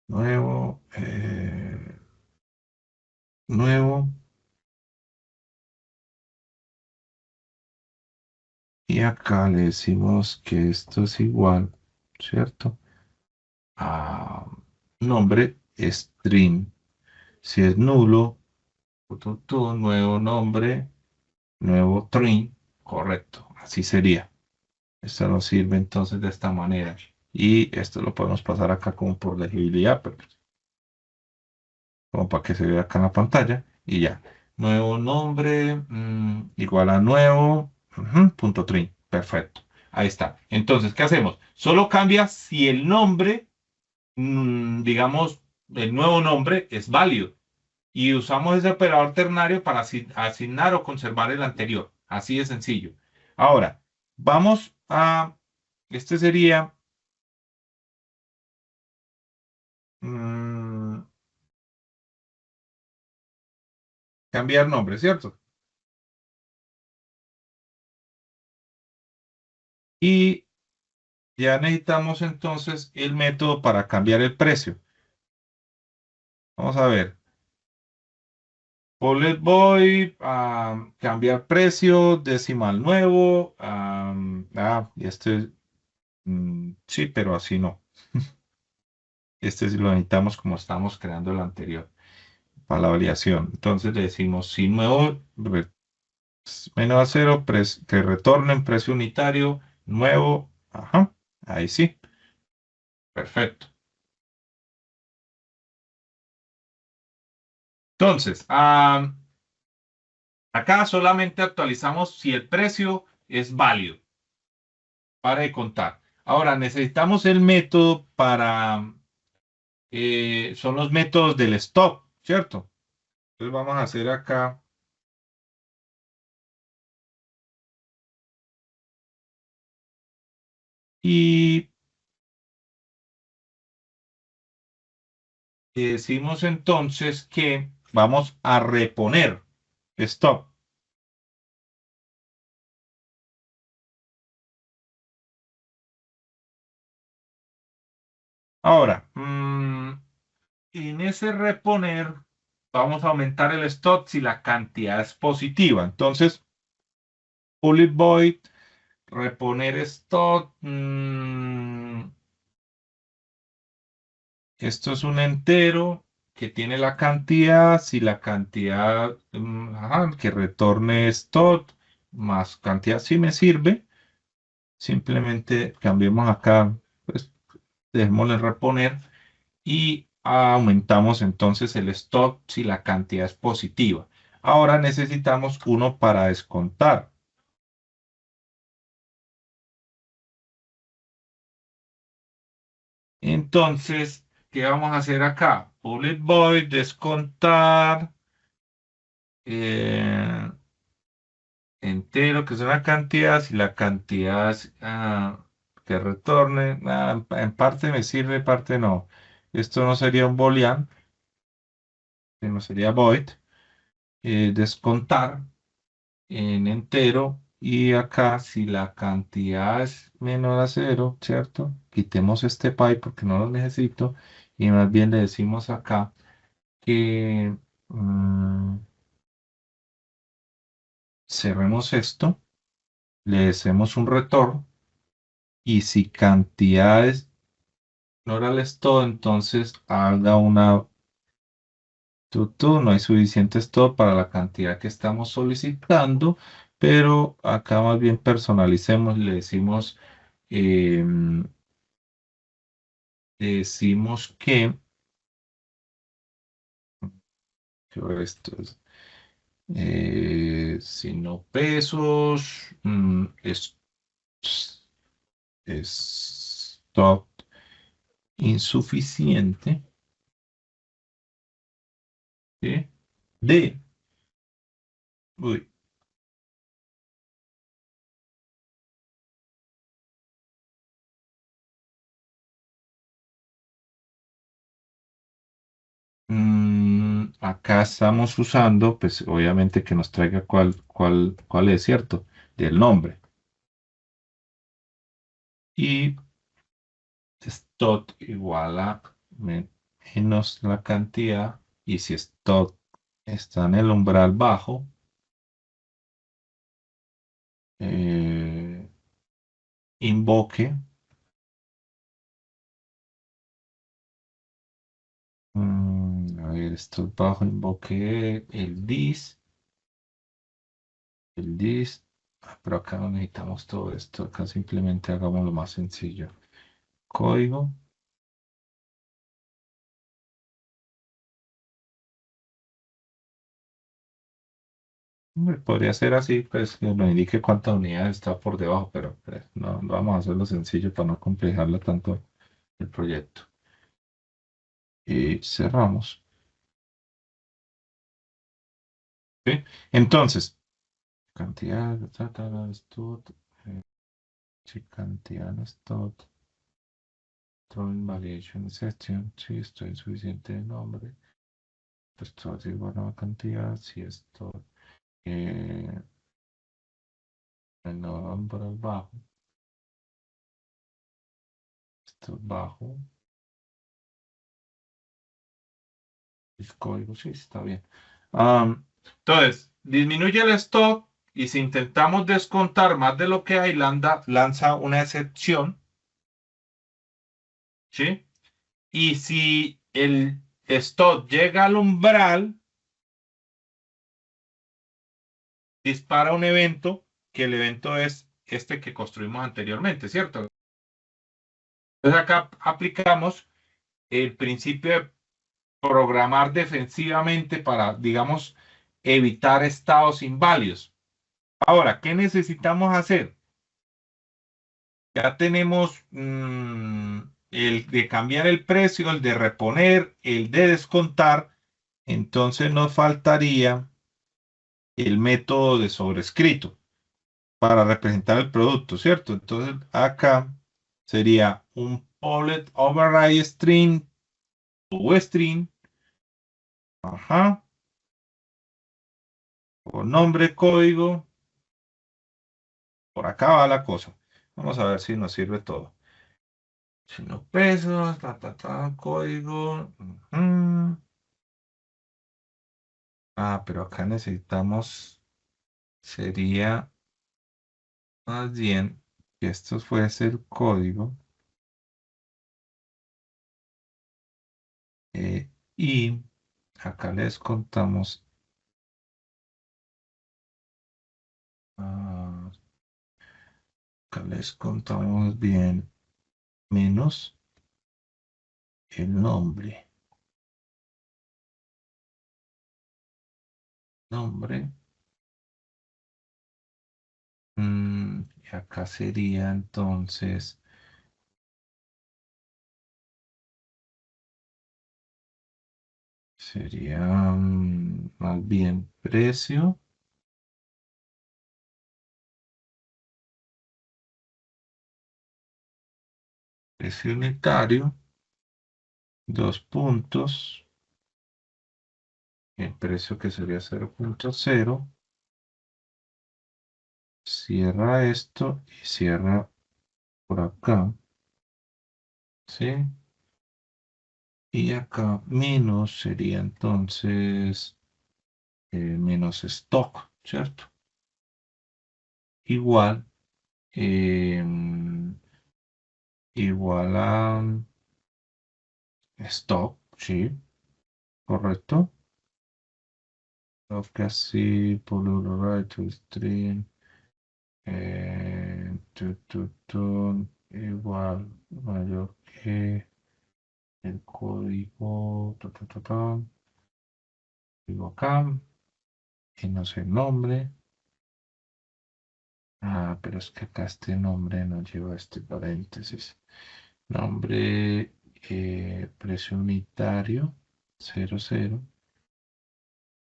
[SPEAKER 1] Nuevo, nuevo. Y acá le decimos que esto es igual, ¿cierto? A nombre string. Si es nulo, nuevo nombre, nuevo string, correcto, así sería. Esto nos sirve entonces de esta manera. Y esto lo podemos pasar acá como por legibilidad, pero como para que se vea acá en la pantalla. Y ya. Nuevo nombre igual a nuevo punto string. Perfecto. Ahí está. Entonces, ¿qué hacemos? Solo cambia si el nombre, digamos, el nuevo nombre es válido. Y usamos ese operador ternario para asignar o conservar el anterior. Así de sencillo. Ahora, vamos a, este sería, cambiar nombre, ¿cierto? Y ya necesitamos entonces el método para cambiar el precio. Vamos a ver. Bullet Boy, cambiar precio, decimal nuevo. Y este, sí, pero así no. Este sí lo necesitamos como estamos creando el anterior para la variación. Entonces le decimos si nuevo, menos a cero, que retornen precio unitario nuevo. Ajá, ahí sí. Perfecto. Entonces, acá solamente actualizamos si el precio es válido. Para de contar. Ahora necesitamos el método para, son los métodos del stop, ¿cierto? Entonces vamos a hacer acá. Y decimos entonces que vamos a reponer stop. Ahora, en ese reponer vamos a aumentar el stop si la cantidad es positiva. Entonces, bullet void, reponer stop. Esto es un entero que tiene la cantidad. Si la cantidad que retorne stop más cantidad sí me sirve. Simplemente cambiemos acá, pues dejémosle reponer y aumentamos entonces el stop si la cantidad es positiva. Ahora necesitamos uno para descontar. Entonces, ¿qué vamos a hacer acá? Public void, descontar, eh, entero, que es una cantidad, si la cantidad que retorne, en parte me sirve, en parte no. Esto no sería un boolean, sino sería void, descontar en entero, y acá si la cantidad es menor a cero, ¿cierto? Quitemos este pi porque no lo necesito, y más bien le decimos acá que cerremos esto, le decimos un retorno, y si cantidades no es todo, entonces haga una no hay suficiente stock para la cantidad que estamos solicitando, pero acá más bien personalicemos, em, le decimos que esto si no pesos, es stock insuficiente, ¿sí? De, uy, acá estamos usando, pues obviamente que nos traiga cuál es, ¿cierto? Del nombre. Y stock igual a menos la cantidad. Y si stock está en el umbral bajo, eh, invoque. A ver, stock bajo, invoque el dis. Pero acá no necesitamos todo esto. Acá simplemente hagamos lo más sencillo. Código. Podría ser así, pues que nos indique cuántas unidades está por debajo, pero pues, no vamos a hacerlo sencillo para no complicarlo tanto el proyecto. Y cerramos. ¿Sí? Entonces, cantidad, esto, sí, cantidad, esto, drawing variation section, sí, esto es suficiente de nombre. Esto va a ser igual a una cantidad, si esto, eh, el nombre bajo, esto es bajo, el código, sí, está bien. Entonces, disminuye el stock y si intentamos descontar más de lo que hay, lanza una excepción, ¿sí? Y si el stock llega al umbral, dispara un evento, que el evento es este que construimos anteriormente, ¿cierto? Entonces acá aplicamos el principio de programar defensivamente para, digamos, evitar estados inválidos. Ahora, ¿qué necesitamos hacer? Ya tenemos el de cambiar el precio, el de reponer, el de descontar. Entonces nos faltaría el método de sobrescrito para representar el producto, ¿cierto? Entonces acá sería un public override string o string, ajá, o nombre, código. Por acá va la cosa. Vamos a ver si nos sirve todo. Si no pesos, código. Pero acá necesitamos, sería más bien que esto fuese el código, y acá les contamos, ah, acá les contamos bien menos el nombre, y acá sería entonces sería más bien precio unitario, 2 puntos, el precio que sería 0.0, cierra esto y cierra por acá, ¿sí? Y acá menos sería entonces menos stock, ¿cierto? Igual, igual a stock, sí, correcto. Stock así, right to string, igual, mayor que el código, digo acá, y no sé el nombre. Ah, pero es que acá este nombre no lleva este paréntesis. Nombre, precio unitario, 00,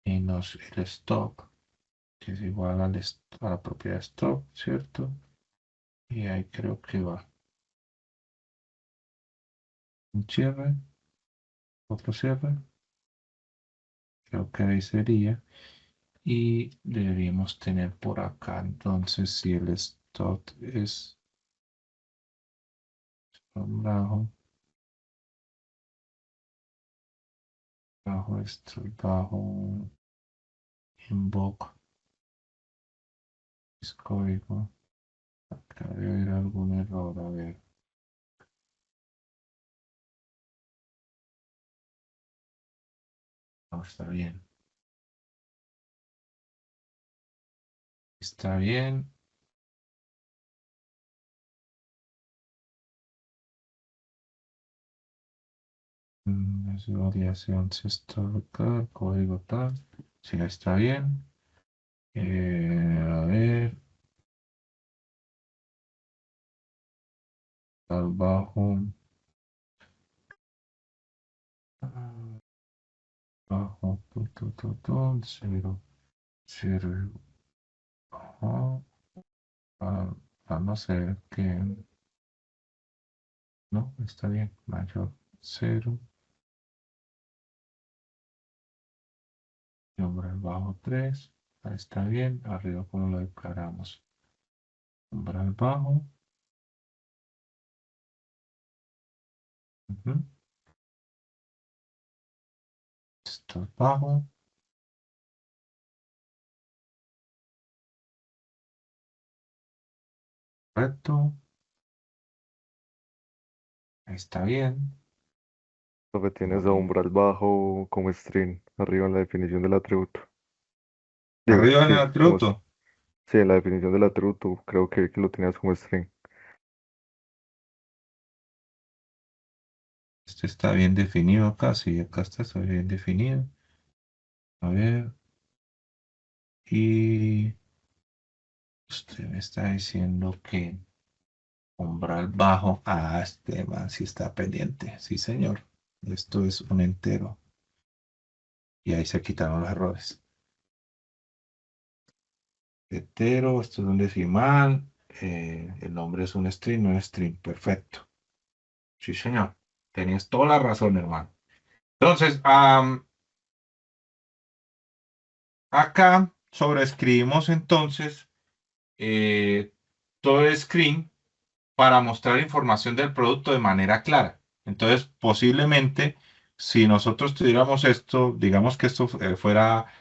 [SPEAKER 1] menos el stock, que es igual a la propiedad stock, ¿cierto? Y ahí creo que va. Un cierre, otro cierre, creo que ahí sería. Y deberíamos tener por acá, entonces, si el stock es bajo, bajo esto, bajo invoke, es código. Acá debe haber algún error, a ver. No, está bien. Está bien. Es variación histórica, código tal. Sí, está bien. A ver, al bajo. Bajo, cero, cero. Ajá. A no ser que. No, está bien. Mayor, cero. Umbral bajo 3. Ahí está bien. Arriba, como lo declaramos. Umbral bajo. Esto es bajo. Correcto. Está bien.
[SPEAKER 4] Lo que tienes a umbral bajo como string, arriba en la definición del atributo. Digo,
[SPEAKER 1] Arriba en el
[SPEAKER 4] sí,
[SPEAKER 1] atributo.
[SPEAKER 4] sí, en la definición del atributo creo que lo tenías como string.
[SPEAKER 1] Este está bien definido acá. Sí, acá está bien definido. A ver. Y usted me está diciendo que umbral bajo. Ah, este man sí está pendiente. Sí, señor. Esto es un entero. Y ahí se quitaron los errores. Entero, esto es un decimal. El nombre es un string, no un string. Perfecto. Sí, señor. Tenías toda la razón, hermano. Entonces, acá sobreescribimos entonces todo el screen para mostrar información del producto de manera clara. Entonces, posiblemente, si nosotros tuviéramos esto, digamos que esto fuera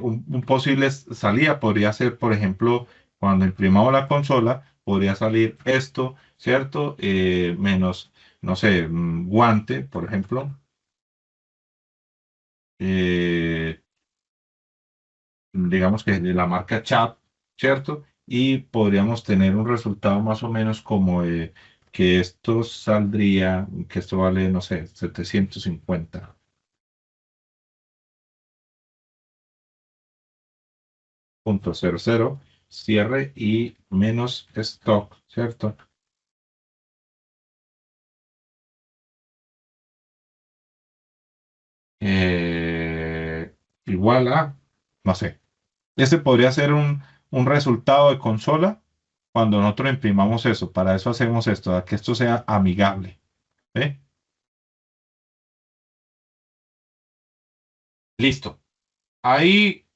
[SPEAKER 1] un posible salida, podría ser, por ejemplo, cuando imprimamos la consola, podría salir esto, ¿cierto? Menos, no sé, guante, por ejemplo. Digamos que de la marca Chat, ¿cierto? Y podríamos tener un resultado más o menos como que esto saldría, que esto vale, no sé, 750. Punto 00, cierre y menos stock, ¿cierto? igual a, no sé. Este podría ser un resultado de consola cuando nosotros imprimamos eso. Para eso hacemos esto, a que esto sea amigable. ¿Ve? Listo. Ahí,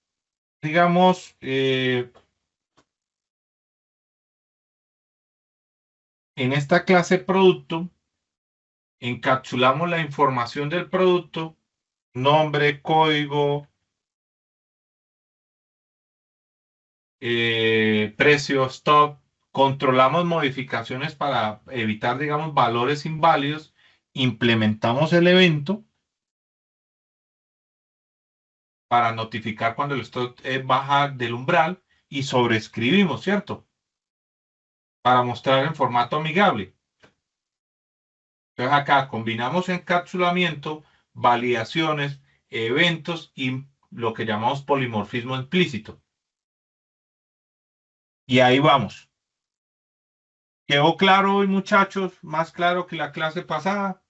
[SPEAKER 1] digamos, en esta clase producto, encapsulamos la información del producto, nombre, código, precio, stock, controlamos modificaciones para evitar, digamos, valores inválidos, implementamos el evento para notificar cuando el stock baja del umbral y sobreescribimos, ¿cierto? Para mostrar en formato amigable. Entonces acá combinamos encapsulamiento, validaciones, eventos y lo que llamamos polimorfismo implícito. Y ahí vamos. ¿Quedó claro hoy, muchachos? ¿Más claro que la clase pasada?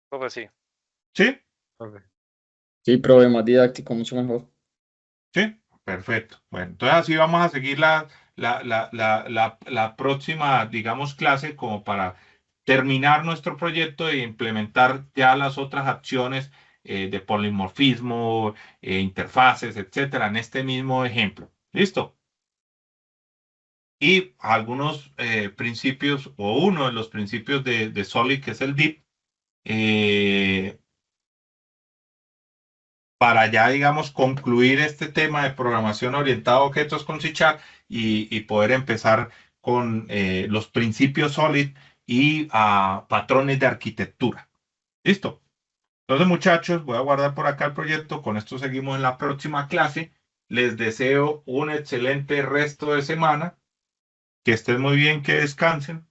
[SPEAKER 2] Profe, sí.
[SPEAKER 1] ¿Sí?
[SPEAKER 5] Sí, profe, más didáctico, mucho mejor.
[SPEAKER 1] Sí, perfecto. Bueno, entonces así vamos a seguir la próxima, digamos, clase como para terminar nuestro proyecto e implementar ya las otras acciones de polimorfismo, interfaces, etcétera, en este mismo ejemplo. ¿Listo? Y algunos principios o uno de los principios de Solid, que es el DIP, para ya, digamos, concluir este tema de programación orientada a objetos con C# y poder empezar con los principios SOLID y patrones de arquitectura. ¿Listo? Entonces, muchachos, voy a guardar por acá el proyecto. Con esto seguimos en la próxima clase. Les deseo un excelente resto de semana. Que estén muy bien, que descansen.